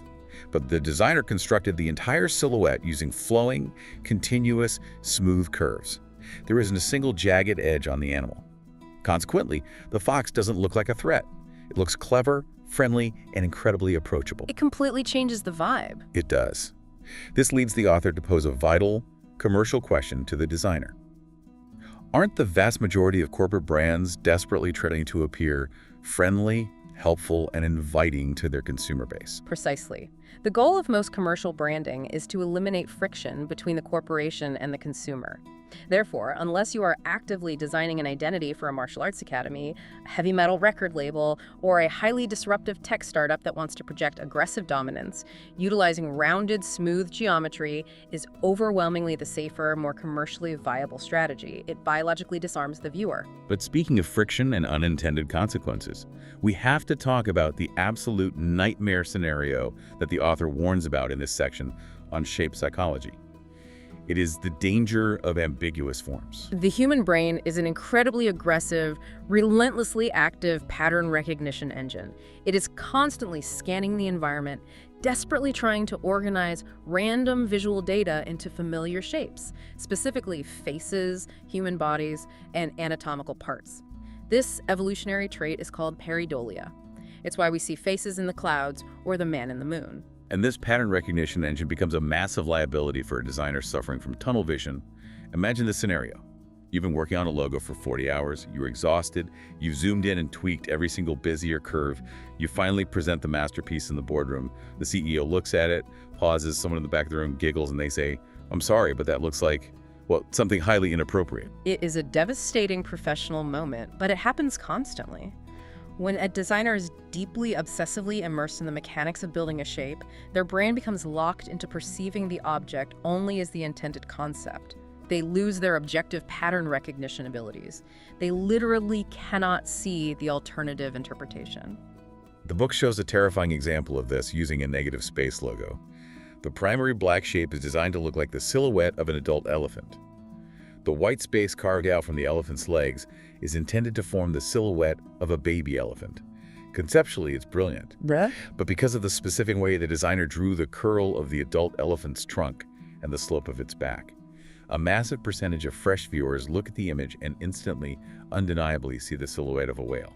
but the designer constructed the entire silhouette using flowing, continuous, smooth curves. There isn't a single jagged edge on the animal. Consequently, the fox doesn't look like a threat. It looks clever, friendly, and incredibly approachable. It completely changes the vibe. It does. This leads the author to pose a vital, commercial question to the designer. Aren't the vast majority of corporate brands desperately trying to appear friendly, helpful, and inviting to their consumer base? Precisely. The goal of most commercial branding is to eliminate friction between the corporation and the consumer. Therefore, unless you are actively designing an identity for a martial arts academy, a heavy metal record label, or a highly disruptive tech startup that wants to project aggressive dominance, utilizing rounded, smooth geometry is overwhelmingly the safer, more commercially viable strategy. It biologically disarms the viewer. But speaking of friction and unintended consequences, we have to talk about the absolute nightmare scenario that the author warns about in this section on shape psychology. It is the danger of ambiguous forms. The human brain is an incredibly aggressive, relentlessly active pattern recognition engine. It is constantly scanning the environment, desperately trying to organize random visual data into familiar shapes, specifically faces, human bodies, and anatomical parts. This evolutionary trait is called pareidolia. It's why we see faces in the clouds or the man in the moon. And this pattern recognition engine becomes a massive liability for a designer suffering from tunnel vision. Imagine this scenario. You've been working on a logo for 40 hours, you're exhausted, you've zoomed in and tweaked every single bezier curve, you finally present the masterpiece in the boardroom. The CEO looks at it, pauses, someone in the back of the room giggles, and they say, "I'm sorry, but that looks like, well, something highly inappropriate." It is a devastating professional moment, but it happens constantly. When a designer is deeply, obsessively immersed in the mechanics of building a shape, their brain becomes locked into perceiving the object only as the intended concept. They lose their objective pattern recognition abilities. They literally cannot see the alternative interpretation. The book shows a terrifying example of this using a negative space logo. The primary black shape is designed to look like the silhouette of an adult elephant. The white space carved out from the elephant's legs is intended to form the silhouette of a baby elephant. Conceptually, it's brilliant. But because of the specific way the designer drew the curl of the adult elephant's trunk and the slope of its back, a massive percentage of fresh viewers look at the image and instantly, undeniably see the silhouette of a whale.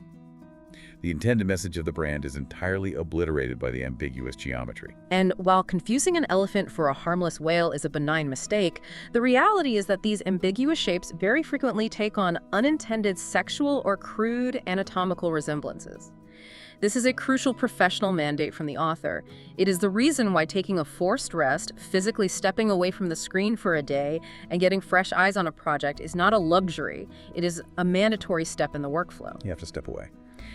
The intended message of the brand is entirely obliterated by the ambiguous geometry. And while confusing an elephant for a harmless whale is a benign mistake, the reality is that these ambiguous shapes very frequently take on unintended sexual or crude anatomical resemblances. This is a crucial professional mandate from the author. It is the reason why taking a forced rest, physically stepping away from the screen for a day, and getting fresh eyes on a project is not a luxury. It is a mandatory step in the workflow. You have to step away.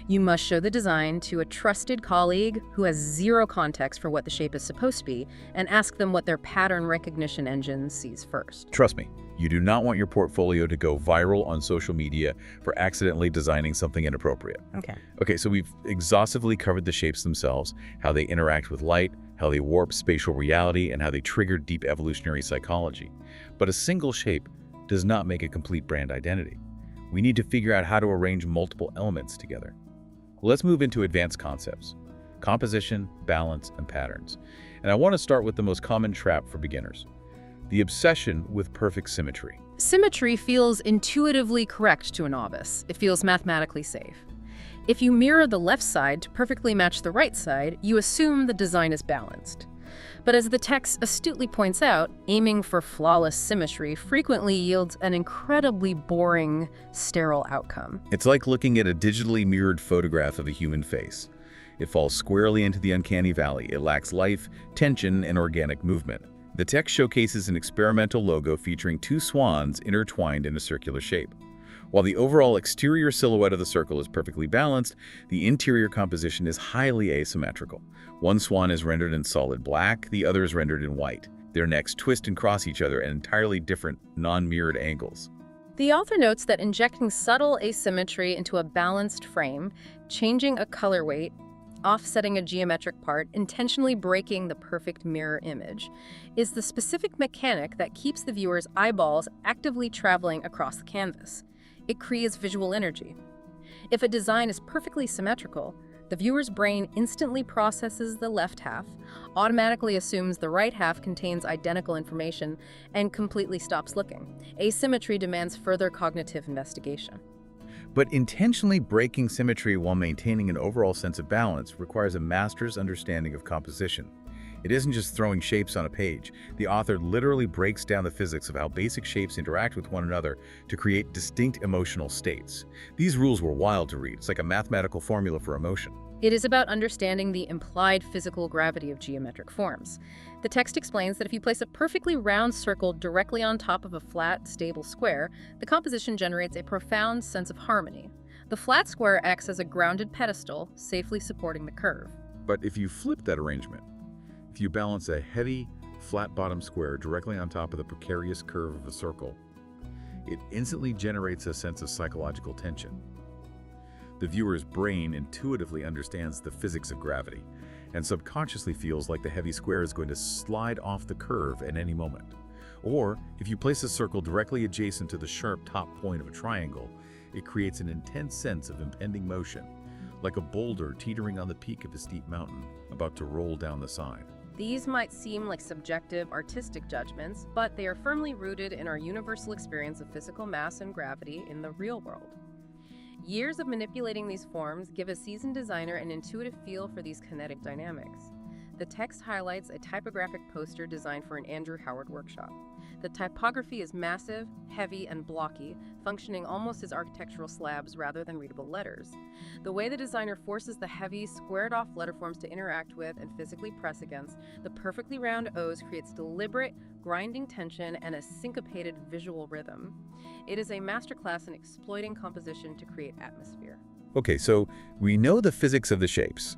You must show the design to a trusted colleague who has zero context for what the shape is supposed to be, and ask them what their pattern recognition engine sees first. Trust me, You do not want your portfolio to go viral on social media for accidentally designing something inappropriate. Okay, so we've exhaustively covered the shapes themselves, how they interact with light, how they warp spatial reality, and how they trigger deep evolutionary psychology. But a single shape does not make a complete brand identity. We need to figure out how to arrange multiple elements together. Let's move into advanced concepts: composition, balance, and patterns. And I want to start with the most common trap for beginners: the obsession with perfect symmetry. Symmetry feels intuitively correct to a novice. It feels mathematically safe. If you mirror the left side to perfectly match the right side, you assume the design is balanced. But as the text astutely points out, aiming for flawless symmetry frequently yields an incredibly boring, sterile outcome. It's like looking at a digitally mirrored photograph of a human face. It falls squarely into the uncanny valley. It lacks life, tension, and organic movement. The text showcases an experimental logo featuring two swans intertwined in a circular shape. While the overall exterior silhouette of the circle is perfectly balanced, the interior composition is highly asymmetrical. One swan is rendered in solid black, the other is rendered in white. Their necks twist and cross each other at entirely different, non-mirrored angles. The author notes that injecting subtle asymmetry into a balanced frame, changing a color weight, offsetting a geometric part, intentionally breaking the perfect mirror image, is the specific mechanic that keeps the viewer's eyeballs actively traveling across the canvas. It creates visual energy. If a design is perfectly symmetrical, the viewer's brain instantly processes the left half, automatically assumes the right half contains identical information, and completely stops looking. Asymmetry demands further cognitive investigation. But intentionally breaking symmetry while maintaining an overall sense of balance requires a master's understanding of composition. It isn't just throwing shapes on a page. The author literally breaks down the physics of how basic shapes interact with one another to create distinct emotional states. These rules were wild to read. It's like a mathematical formula for emotion. It is about understanding the implied physical gravity of geometric forms. The text explains that if you place a perfectly round circle directly on top of a flat, stable square, the composition generates a profound sense of harmony. The flat square acts as a grounded pedestal, safely supporting the curve. But if you flip that arrangement, if you balance a heavy, flat-bottom square directly on top of the precarious curve of a circle, it instantly generates a sense of psychological tension. The viewer's brain intuitively understands the physics of gravity and subconsciously feels like the heavy square is going to slide off the curve at any moment. Or, if you place a circle directly adjacent to the sharp top point of a triangle, it creates an intense sense of impending motion, like a boulder teetering on the peak of a steep mountain, about to roll down the side. These might seem like subjective, artistic judgments, but they are firmly rooted in our universal experience of physical mass and gravity in the real world. Years of manipulating these forms give a seasoned designer an intuitive feel for these kinetic dynamics. The text highlights a typographic poster designed for an Andrew Howard workshop. The typography is massive, heavy, and blocky, functioning almost as architectural slabs rather than readable letters. The way the designer forces the heavy, squared-off letterforms to interact with and physically press against the perfectly round O's creates deliberate, grinding tension and a syncopated visual rhythm. It is a masterclass in exploiting composition to create atmosphere. Okay, so we know the physics of the shapes,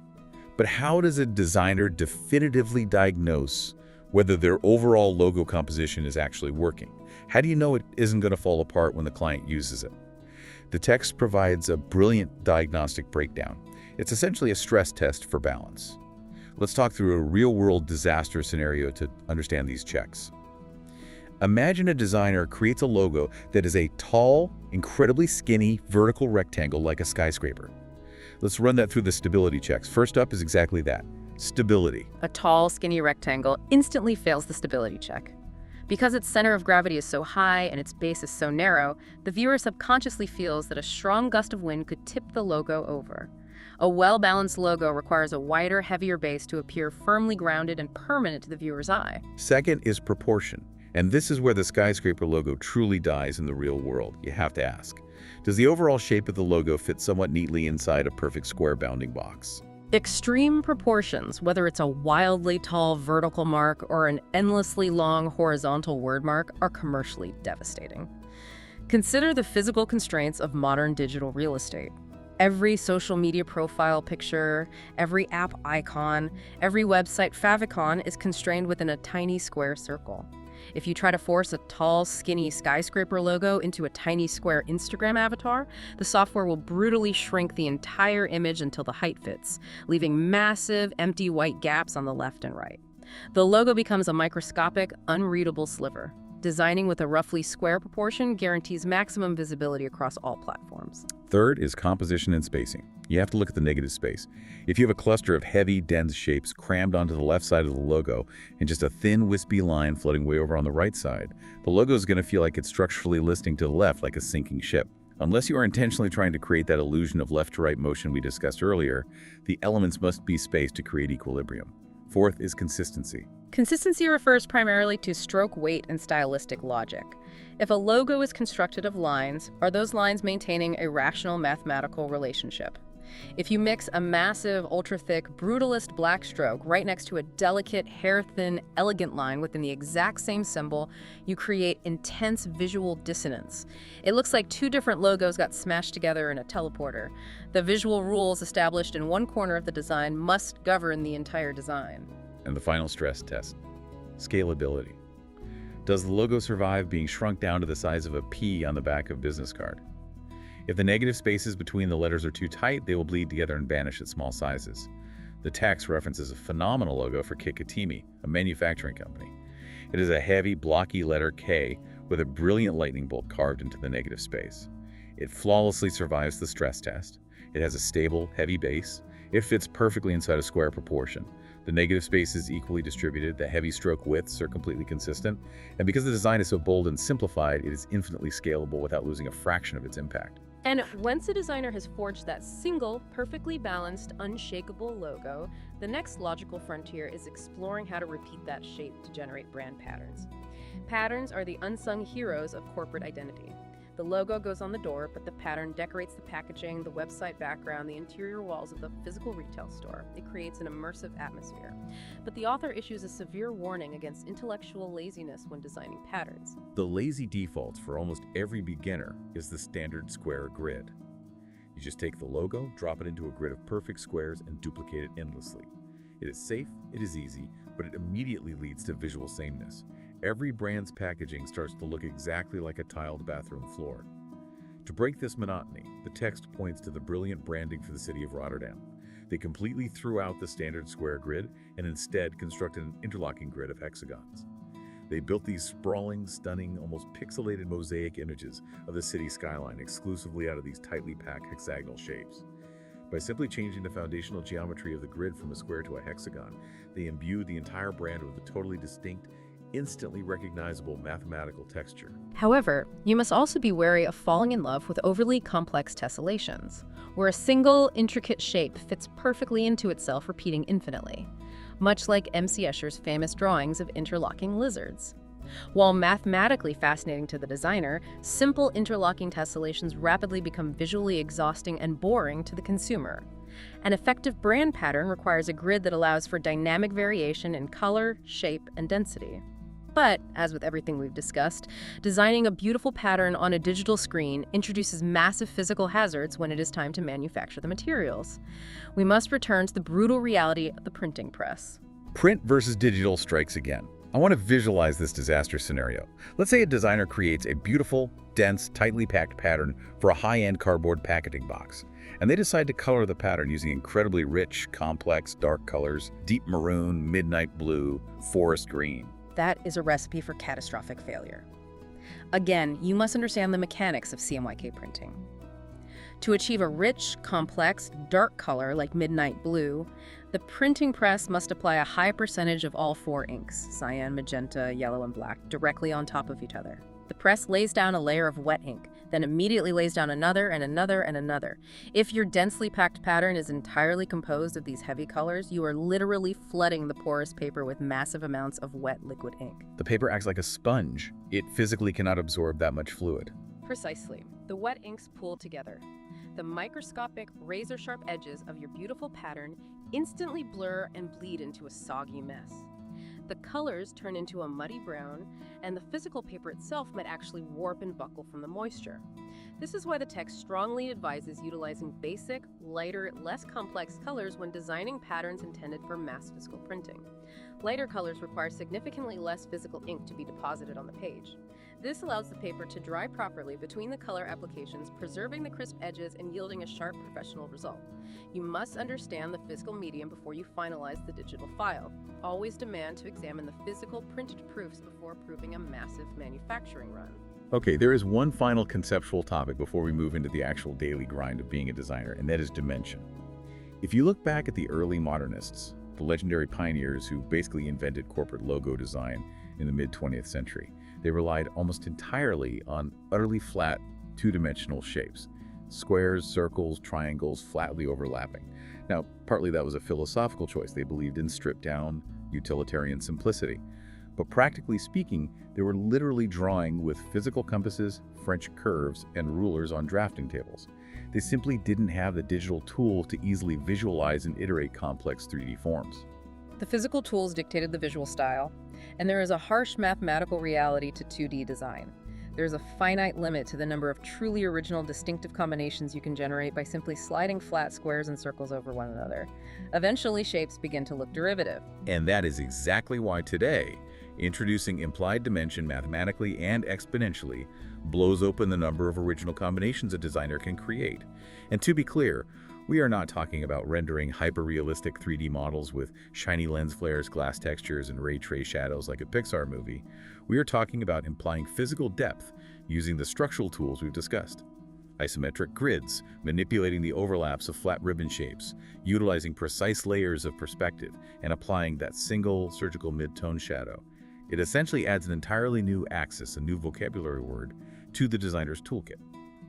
but how does a designer definitively diagnose whether their overall logo composition is actually working? How do you know it isn't going to fall apart when the client uses it? The text provides a brilliant diagnostic breakdown. It's essentially a stress test for balance. Let's talk through a real-world disaster scenario to understand these checks. Imagine a designer creates a logo that is a tall, incredibly skinny, vertical rectangle like a skyscraper. Let's run that through the stability checks. First up is exactly that: stability. A tall, skinny rectangle instantly fails the stability check. Because its center of gravity is so high and its base is so narrow, the viewer subconsciously feels that a strong gust of wind could tip the logo over. A well-balanced logo requires a wider, heavier base to appear firmly grounded and permanent to the viewer's eye. Second is proportion. And this is where the skyscraper logo truly dies in the real world. You have to ask, does the overall shape of the logo fit somewhat neatly inside a perfect square bounding box? Extreme proportions, whether it's a wildly tall vertical mark or an endlessly long horizontal word mark, are commercially devastating. Consider the physical constraints of modern digital real estate. Every social media profile picture, every app icon, every website favicon is constrained within a tiny square circle. If you try to force a tall, skinny skyscraper logo into a tiny square Instagram avatar, the software will brutally shrink the entire image until the height fits, leaving massive, empty white gaps on the left and right. The logo becomes a microscopic, unreadable sliver. Designing with a roughly square proportion guarantees maximum visibility across all platforms. Third is composition and spacing. You have to look at the negative space. If you have a cluster of heavy, dense shapes crammed onto the left side of the logo and just a thin, wispy line floating way over on the right side, the logo is going to feel like it's structurally listing to the left like a sinking ship. Unless you are intentionally trying to create that illusion of left-to-right motion we discussed earlier, the elements must be spaced to create equilibrium. Fourth is consistency. Consistency refers primarily to stroke weight and stylistic logic. If a logo is constructed of lines, are those lines maintaining a rational mathematical relationship? If you mix a massive, ultra-thick, brutalist black stroke right next to a delicate, hair-thin, elegant line within the exact same symbol, you create intense visual dissonance. It looks like two different logos got smashed together in a teleporter. The visual rules established in one corner of the design must govern the entire design. And the final stress test, scalability. Does the logo survive being shrunk down to the size of a pea on the back of a business card? If the negative spaces between the letters are too tight, they will bleed together and vanish at small sizes. The text references a phenomenal logo for Kikatimi, a manufacturing company. It is a heavy, blocky letter K with a brilliant lightning bolt carved into the negative space. It flawlessly survives the stress test. It has a stable, heavy base. It fits perfectly inside a square proportion. The negative space is equally distributed, the heavy stroke widths are completely consistent, and because the design is so bold and simplified, it is infinitely scalable without losing a fraction of its impact. And once a designer has forged that single, perfectly balanced, unshakable logo, the next logical frontier is exploring how to repeat that shape to generate brand patterns. Patterns are the unsung heroes of corporate identity. The logo goes on the door, but the pattern decorates the packaging, the website background, the interior walls of the physical retail store. It creates an immersive atmosphere. But the author issues a severe warning against intellectual laziness when designing patterns. The lazy default for almost every beginner is the standard square grid. You just take the logo, drop it into a grid of perfect squares, and duplicate it endlessly. It is safe, it is easy, but it immediately leads to visual sameness. Every brand's packaging starts to look exactly like a tiled bathroom floor. To break this monotony, the text points to the brilliant branding for the city of Rotterdam. They completely threw out the standard square grid and instead constructed an interlocking grid of hexagons. They built these sprawling, stunning, almost pixelated mosaic images of the city skyline exclusively out of these tightly packed hexagonal shapes. By simply changing the foundational geometry of the grid from a square to a hexagon, they imbued the entire brand with a totally distinct, instantly recognizable mathematical texture. However, you must also be wary of falling in love with overly complex tessellations, where a single, intricate shape fits perfectly into itself, repeating infinitely, much like M.C. Escher's famous drawings of interlocking lizards. While mathematically fascinating to the designer, simple interlocking tessellations rapidly become visually exhausting and boring to the consumer. An effective brand pattern requires a grid that allows for dynamic variation in color, shape, and density. But, as with everything we've discussed, designing a beautiful pattern on a digital screen introduces massive physical hazards when it is time to manufacture the materials. We must return to the brutal reality of the printing press. Print versus digital strikes again. I want to visualize this disaster scenario. Let's say a designer creates a beautiful, dense, tightly packed pattern for a high-end cardboard packaging box. And they decide to color the pattern using incredibly rich, complex, dark colors, deep maroon, midnight blue, forest green. That is a recipe for catastrophic failure. Again, you must understand the mechanics of CMYK printing. To achieve a rich, complex, dark color like midnight blue, the printing press must apply a high percentage of all four inks, cyan, magenta, yellow, and black, directly on top of each other. The press lays down a layer of wet ink, then immediately lays down another and another and another. If your densely packed pattern is entirely composed of these heavy colors, you are literally flooding the porous paper with massive amounts of wet liquid ink. The paper acts like a sponge. It physically cannot absorb that much fluid. Precisely. The wet inks pool together. The microscopic, razor-sharp edges of your beautiful pattern instantly blur and bleed into a soggy mess. The colors turn into a muddy brown, and the physical paper itself might actually warp and buckle from the moisture. This is why the text strongly advises utilizing basic, lighter, less complex colors when designing patterns intended for mass physical printing. Lighter colors require significantly less physical ink to be deposited on the page. This allows the paper to dry properly between the color applications, preserving the crisp edges and yielding a sharp professional result. You must understand the physical medium before you finalize the digital file. Always demand to examine the physical printed proofs before approving a massive manufacturing run. Okay, there is one final conceptual topic before we move into the actual daily grind of being a designer, and that is dimension. If you look back at the early modernists, the legendary pioneers who basically invented corporate logo design in the mid-20th century, they relied almost entirely on utterly flat, two-dimensional shapes. Squares, circles, triangles, flatly overlapping. Now, partly that was a philosophical choice. They believed in stripped-down, utilitarian simplicity. But practically speaking, they were literally drawing with physical compasses, French curves, and rulers on drafting tables. They simply didn't have the digital tools to easily visualize and iterate complex 3D forms. The physical tools dictated the visual style, and there is a harsh mathematical reality to 2D design. There's a finite limit to the number of truly original distinctive combinations you can generate by simply sliding flat squares and circles over one another. Eventually, shapes begin to look derivative. And that is exactly why today, introducing implied dimension mathematically and exponentially blows open the number of original combinations a designer can create. And to be clear, we are not talking about rendering hyper-realistic 3D models with shiny lens flares, glass textures, and ray trace shadows like a Pixar movie. We are talking about implying physical depth using the structural tools we've discussed. Isometric grids, manipulating the overlaps of flat ribbon shapes, utilizing precise layers of perspective, and applying that single surgical mid-tone shadow. It essentially adds an entirely new axis, a new vocabulary word, to the designer's toolkit.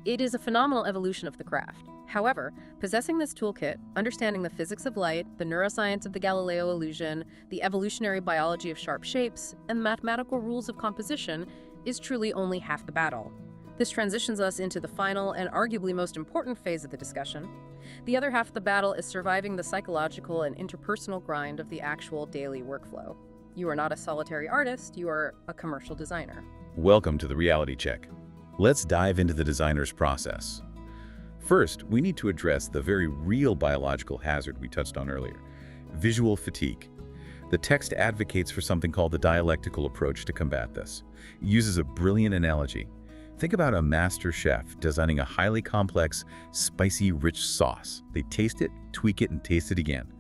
It is a phenomenal evolution of the craft. However, possessing this toolkit, understanding the physics of light, the neuroscience of the Galileo illusion, the evolutionary biology of sharp shapes, and mathematical rules of composition is truly only half the battle. This transitions us into the final and arguably most important phase of the discussion. The other half of the battle is surviving the psychological and interpersonal grind of the actual daily workflow. You are not a solitary artist, you are a commercial designer. Welcome to the reality check. Let's dive into the designer's process. First, we need to address the very real biological hazard we touched on earlier, visual fatigue. The text advocates for something called the dialectical approach to combat this. It uses a brilliant analogy. Think about a master chef designing a highly complex, spicy, rich sauce. They taste it, tweak it, and taste it again.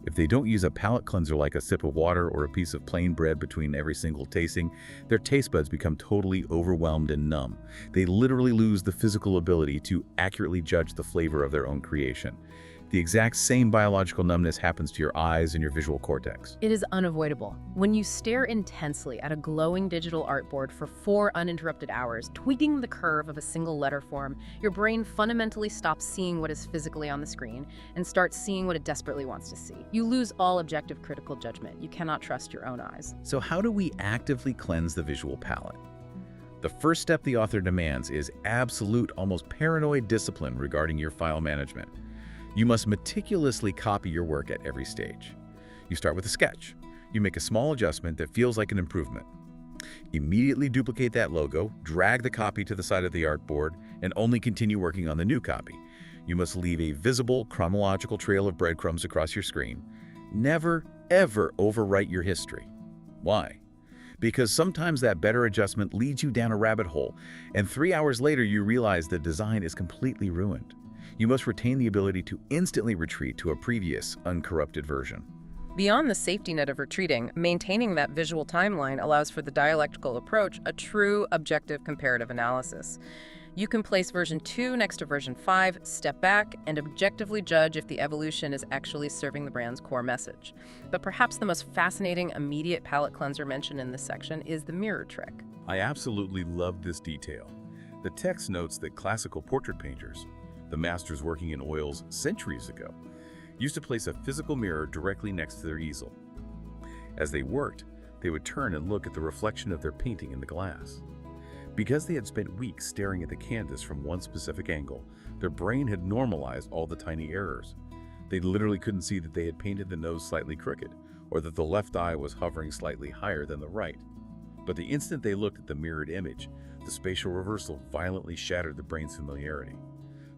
If they don't use a palate cleanser like a sip of water or a piece of plain bread between every single tasting, their taste buds become totally overwhelmed and numb. They literally lose the physical ability to accurately judge the flavor of their own creation. The exact same biological numbness happens to your eyes and your visual cortex. It is unavoidable. When you stare intensely at a glowing digital artboard for 4 uninterrupted hours, tweaking the curve of a single letter form, your brain fundamentally stops seeing what is physically on the screen and starts seeing what it desperately wants to see. You lose all objective critical judgment. You cannot trust your own eyes. So how do we actively cleanse the visual palette? The first step the author demands is absolute, almost paranoid discipline regarding your file management. You must meticulously copy your work at every stage. You start with a sketch. You make a small adjustment that feels like an improvement. Immediately duplicate that logo, drag the copy to the side of the artboard, and only continue working on the new copy. You must leave a visible chronological trail of breadcrumbs across your screen. Never, ever overwrite your history. Why? Because sometimes that better adjustment leads you down a rabbit hole, and 3 hours later you realize the design is completely ruined. You must retain the ability to instantly retreat to a previous, uncorrupted version. Beyond the safety net of retreating, maintaining that visual timeline allows for the dialectical approach, a true objective comparative analysis. You can place version 2 next to version 5, step back, and objectively judge if the evolution is actually serving the brand's core message. But perhaps the most fascinating immediate palette cleanser mentioned in this section is the mirror trick. I absolutely love this detail. The text notes that classical portrait painters, the masters working in oils centuries ago, used to place a physical mirror directly next to their easel. As they worked, they would turn and look at the reflection of their painting in the glass. Because they had spent weeks staring at the canvas from one specific angle, their brain had normalized all the tiny errors. They literally couldn't see that they had painted the nose slightly crooked, or that the left eye was hovering slightly higher than the right. But the instant they looked at the mirrored image, the spatial reversal violently shattered the brain's familiarity.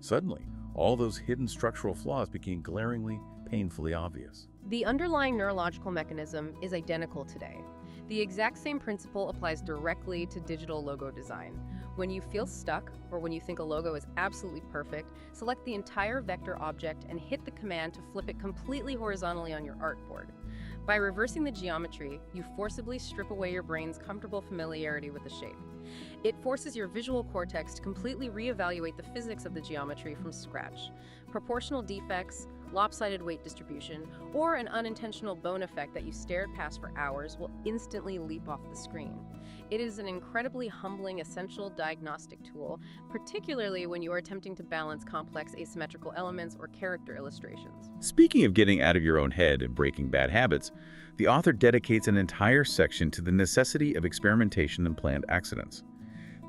Suddenly, all those hidden structural flaws became glaringly, painfully obvious. The underlying neurological mechanism is identical today. The exact same principle applies directly to digital logo design. When you feel stuck, or when you think a logo is absolutely perfect, select the entire vector object and hit the command to flip it completely horizontally on your artboard. By reversing the geometry, you forcibly strip away your brain's comfortable familiarity with the shape. It forces your visual cortex to completely reevaluate the physics of the geometry from scratch. Proportional defects, lopsided weight distribution, or an unintentional bone effect that you stared past for hours will instantly leap off the screen. It is an incredibly humbling, essential diagnostic tool, particularly when you are attempting to balance complex asymmetrical elements or character illustrations. Speaking of getting out of your own head and breaking bad habits, the author dedicates an entire section to the necessity of experimentation and planned accidents.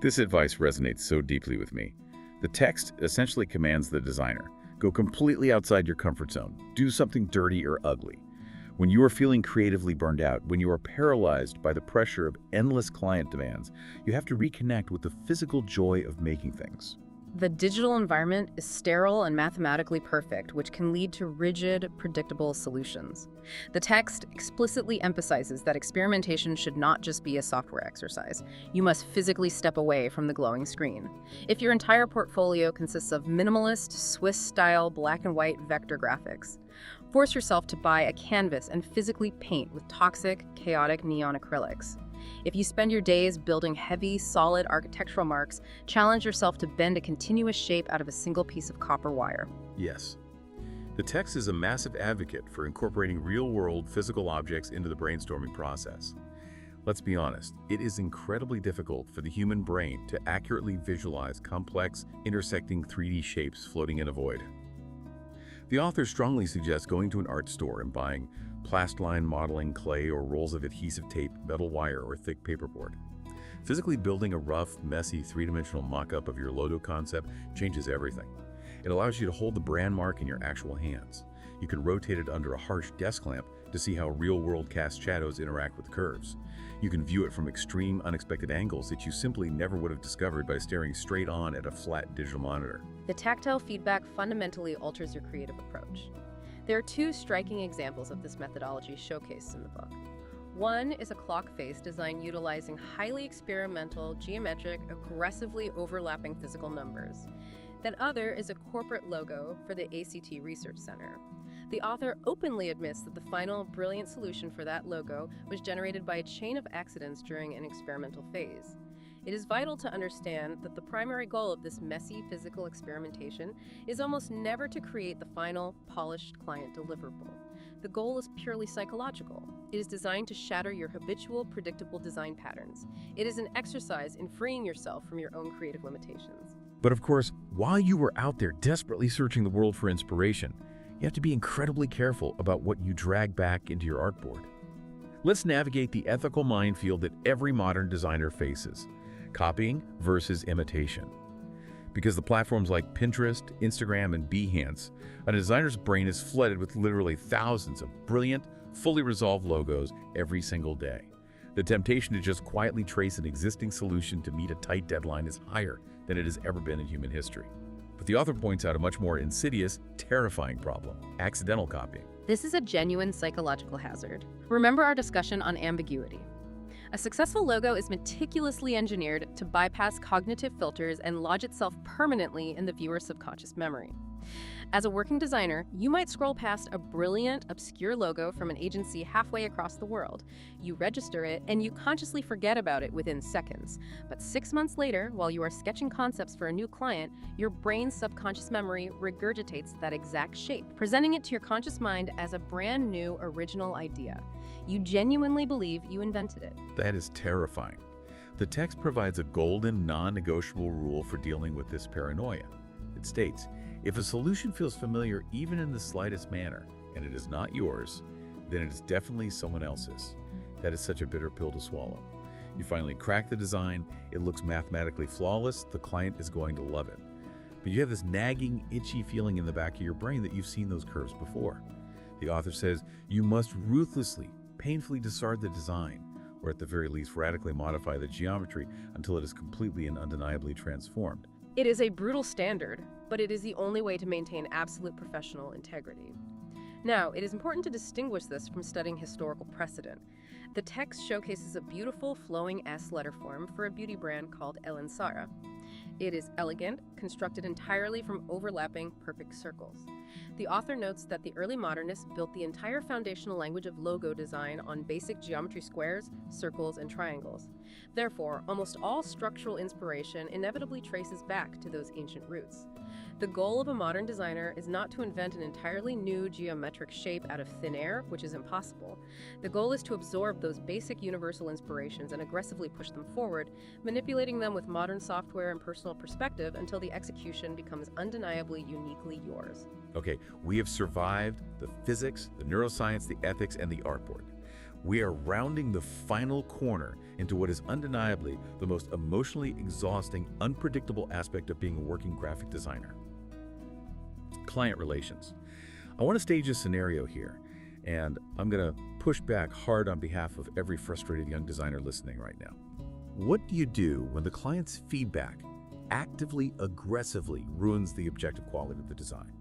This advice resonates so deeply with me. The text essentially commands the designer, go completely outside your comfort zone, do something dirty or ugly. When you are feeling creatively burned out, when you are paralyzed by the pressure of endless client demands, you have to reconnect with the physical joy of making things. The digital environment is sterile and mathematically perfect, which can lead to rigid, predictable solutions. The text explicitly emphasizes that experimentation should not just be a software exercise. You must physically step away from the glowing screen. If your entire portfolio consists of minimalist, Swiss-style black and white vector graphics, force yourself to buy a canvas and physically paint with toxic, chaotic neon acrylics. If you spend your days building heavy, solid architectural marks, challenge yourself to bend a continuous shape out of a single piece of copper wire. Yes. The text is a massive advocate for incorporating real-world physical objects into the brainstorming process. Let's be honest, it is incredibly difficult for the human brain to accurately visualize complex, intersecting 3D shapes floating in a void. The author strongly suggests going to an art store and buying plastline modeling clay or rolls of adhesive tape, metal wire, or thick paperboard. Physically building a rough, messy, three-dimensional mock-up of your logo concept changes everything. It allows you to hold the brand mark in your actual hands. You can rotate it under a harsh desk lamp to see how real-world cast shadows interact with curves. You can view it from extreme, unexpected angles that you simply never would have discovered by staring straight on at a flat digital monitor. The tactile feedback fundamentally alters your creative approach. There are two striking examples of this methodology showcased in the book. One is a clock face design utilizing highly experimental, geometric, aggressively overlapping physical numbers. That other is a corporate logo for the ACT Research Center. The author openly admits that the final brilliant solution for that logo was generated by a chain of accidents during an experimental phase. It is vital to understand that the primary goal of this messy physical experimentation is almost never to create the final, polished client deliverable. The goal is purely psychological. It is designed to shatter your habitual, predictable design patterns. It is an exercise in freeing yourself from your own creative limitations. But of course, while you were out there desperately searching the world for inspiration, you have to be incredibly careful about what you drag back into your artboard. Let's navigate the ethical minefield that every modern designer faces: copying versus imitation. Because the platforms like Pinterest, Instagram, and Behance, a designer's brain is flooded with literally thousands of brilliant, fully resolved logos every single day. The temptation to just quietly trace an existing solution to meet a tight deadline is higher than it has ever been in human history. But the author points out a much more insidious, terrifying problem: accidental copying. This is a genuine psychological hazard. Remember our discussion on ambiguity. A successful logo is meticulously engineered to bypass cognitive filters and lodge itself permanently in the viewer's subconscious memory. As a working designer, you might scroll past a brilliant, obscure logo from an agency halfway across the world. You register it, and you consciously forget about it within seconds. But 6 months later, while you are sketching concepts for a new client, your brain's subconscious memory regurgitates that exact shape, presenting it to your conscious mind as a brand new, original idea. You genuinely believe you invented it. That is terrifying. The text provides a golden, non-negotiable rule for dealing with this paranoia. It states, if a solution feels familiar even in the slightest manner, and it is not yours, then it is definitely someone else's. That is such a bitter pill to swallow. You finally crack the design, it looks mathematically flawless, the client is going to love it. But you have this nagging, itchy feeling in the back of your brain that you've seen those curves before. The author says you must ruthlessly, painfully discard the design, or at the very least radically modify the geometry until it is completely and undeniably transformed. It is a brutal standard, but it is the only way to maintain absolute professional integrity. Now, it is important to distinguish this from studying historical precedent. The text showcases a beautiful flowing S letter form for a beauty brand called Ellen Sara. It is elegant, constructed entirely from overlapping perfect circles. The author notes that the early modernists built the entire foundational language of logo design on basic geometry squares, circles, and triangles. Therefore, almost all structural inspiration inevitably traces back to those ancient roots. The goal of a modern designer is not to invent an entirely new geometric shape out of thin air, which is impossible. The goal is to absorb those basic universal inspirations and aggressively push them forward, manipulating them with modern software and personal perspective until the execution becomes undeniably uniquely yours. Okay, we have survived the physics, the neuroscience, the ethics, and the artboard. We are rounding the final corner into what is undeniably the most emotionally exhausting, unpredictable aspect of being a working graphic designer. Client relations. I want to stage a scenario here, and I'm going to push back hard on behalf of every frustrated young designer listening right now. What do you do when the client's feedback actively, aggressively ruins the objective quality of the design?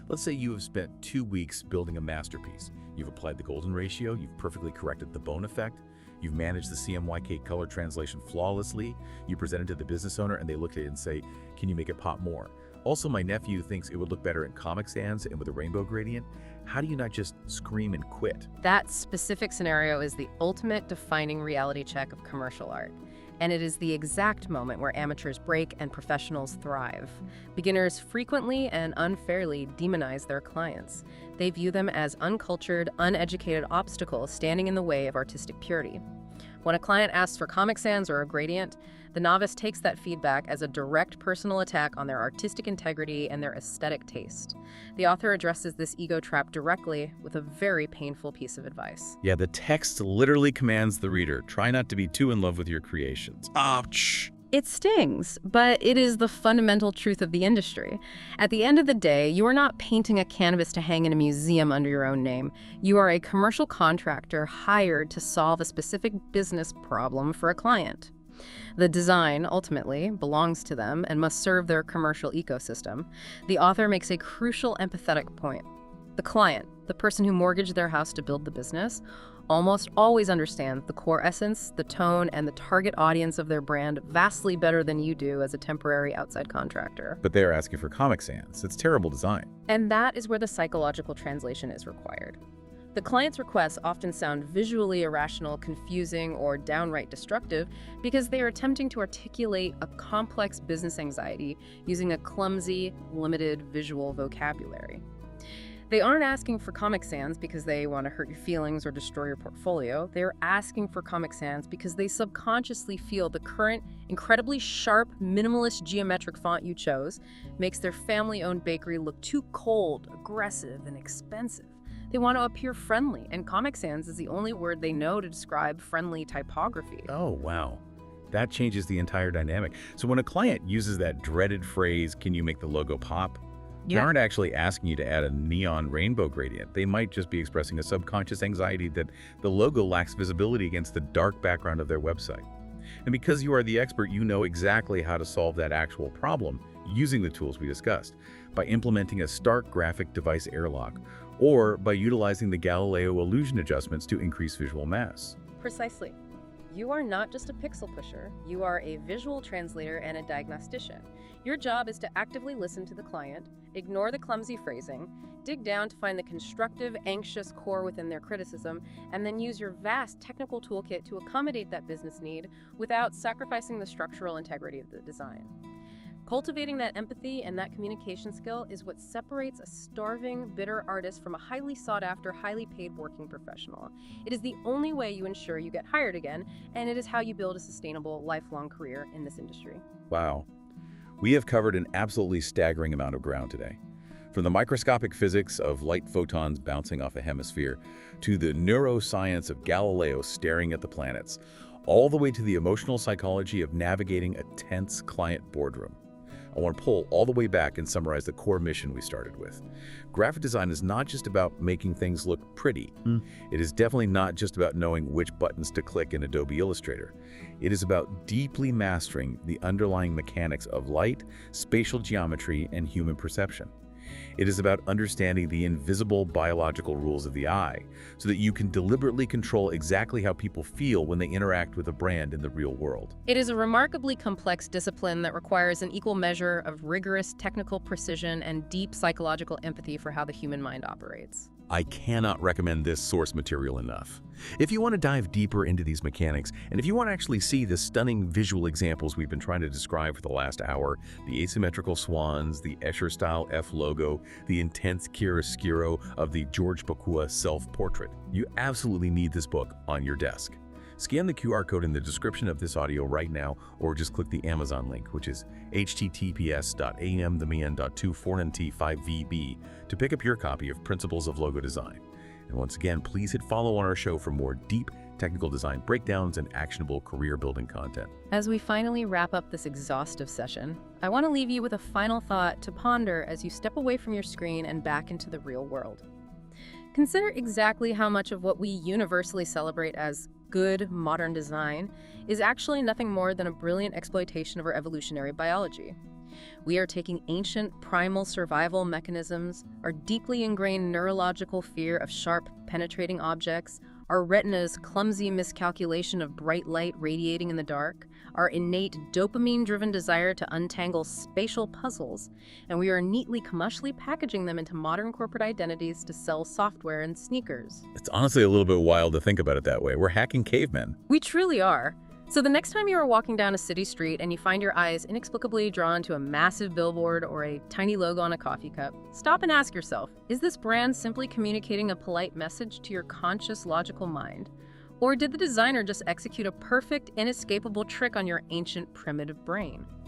Let's say you have spent 2 weeks building a masterpiece. You've applied the golden ratio, you've perfectly corrected the bone effect, you've managed the CMYK color translation flawlessly, you present it to the business owner and they look at it and say, can you make it pop more? Also, my nephew thinks it would look better in Comic Sans and with a rainbow gradient. How do you not just scream and quit? That specific scenario is the ultimate defining reality check of commercial art. And it is the exact moment where amateurs break and professionals thrive. Beginners frequently and unfairly demonize their clients. They view them as uncultured, uneducated obstacles standing in the way of artistic purity. When a client asks for Comic Sans or a gradient, the novice takes that feedback as a direct personal attack on their artistic integrity and their aesthetic taste. The author addresses this ego trap directly with a very painful piece of advice. Yeah, the text literally commands the reader, try not to be too in love with your creations. Ouch! It stings, but it is the fundamental truth of the industry. At the end of the day, you are not painting a canvas to hang in a museum under your own name. You are a commercial contractor hired to solve a specific business problem for a client. The design, ultimately, belongs to them and must serve their commercial ecosystem. The author makes a crucial empathetic point. The client, the person who mortgaged their house to build the business, almost always understands the core essence, the tone, and the target audience of their brand vastly better than you do as a temporary outside contractor. But they're asking for Comic Sans. It's terrible design. And that is where the psychological translation is required. The client's requests often sound visually irrational, confusing, or downright destructive because they are attempting to articulate a complex business anxiety using a clumsy, limited visual vocabulary. They aren't asking for Comic Sans because they want to hurt your feelings or destroy your portfolio. They're asking for Comic Sans because they subconsciously feel the current, incredibly sharp, minimalist geometric font you chose makes their family-owned bakery look too cold, aggressive, and expensive. They want to appear friendly, and Comic Sans is the only word they know to describe friendly typography. Oh, wow. That changes the entire dynamic. So when a client uses that dreaded phrase, can you make the logo pop? They aren't actually asking you to add a neon rainbow gradient. They might just be expressing a subconscious anxiety that the logo lacks visibility against the dark background of their website. And because you are the expert, you know exactly how to solve that actual problem using the tools we discussed, by implementing a stark graphic device airlock, or by utilizing the Galileo illusion adjustments to increase visual mass. Precisely. You are not just a pixel pusher, you are a visual translator and a diagnostician. Your job is to actively listen to the client, ignore the clumsy phrasing, dig down to find the constructive, anxious core within their criticism, and then use your vast technical toolkit to accommodate that business need without sacrificing the structural integrity of the design. Cultivating that empathy and that communication skill is what separates a starving, bitter artist from a highly sought-after, highly paid working professional. It is the only way you ensure you get hired again, and it is how you build a sustainable, lifelong career in this industry. Wow. We have covered an absolutely staggering amount of ground today. From the microscopic physics of light photons bouncing off a hemisphere, to the neuroscience of Galileo staring at the planets, all the way to the emotional psychology of navigating a tense client boardroom. I want to pull all the way back and summarize the core mission we started with. Graphic design is not just about making things look pretty. It is definitely not just about knowing which buttons to click in Adobe Illustrator. It is about deeply mastering the underlying mechanics of light, spatial geometry, and human perception. It is about understanding the invisible biological rules of the eye so that you can deliberately control exactly how people feel when they interact with a brand in the real world. It is a remarkably complex discipline that requires an equal measure of rigorous technical precision and deep psychological empathy for how the human mind operates. I cannot recommend this source material enough. If you want to dive deeper into these mechanics, and if you want to actually see the stunning visual examples we've been trying to describe for the last hour, the asymmetrical swans, the Escher-style F logo, the intense chiaroscuro of the George Bokhua self-portrait, you absolutely need this book on your desk. Scan the QR code in the description of this audio right now, or just click the Amazon link, which is https://amthemian.24nt5vb, to pick up your copy of Principles of Logo Design. And once again, please hit follow on our show for more deep technical design breakdowns and actionable career-building content. As we finally wrap up this exhaustive session, I want to leave you with a final thought to ponder as you step away from your screen and back into the real world. Consider exactly how much of what we universally celebrate as good modern design is actually nothing more than a brilliant exploitation of our evolutionary biology. We are taking ancient primal survival mechanisms, our deeply ingrained neurological fear of sharp, penetrating objects, our retina's clumsy miscalculation of bright light radiating in the dark, our innate dopamine-driven desire to untangle spatial puzzles, and we are neatly commercially packaging them into modern corporate identities to sell software and sneakers. It's honestly a little bit wild to think about it that way. We're hacking cavemen. We truly are. So the next time you are walking down a city street and you find your eyes inexplicably drawn to a massive billboard or a tiny logo on a coffee cup, stop and ask yourself, is this brand simply communicating a polite message to your conscious, logical mind? Or did the designer just execute a perfect, inescapable trick on your ancient, primitive brain?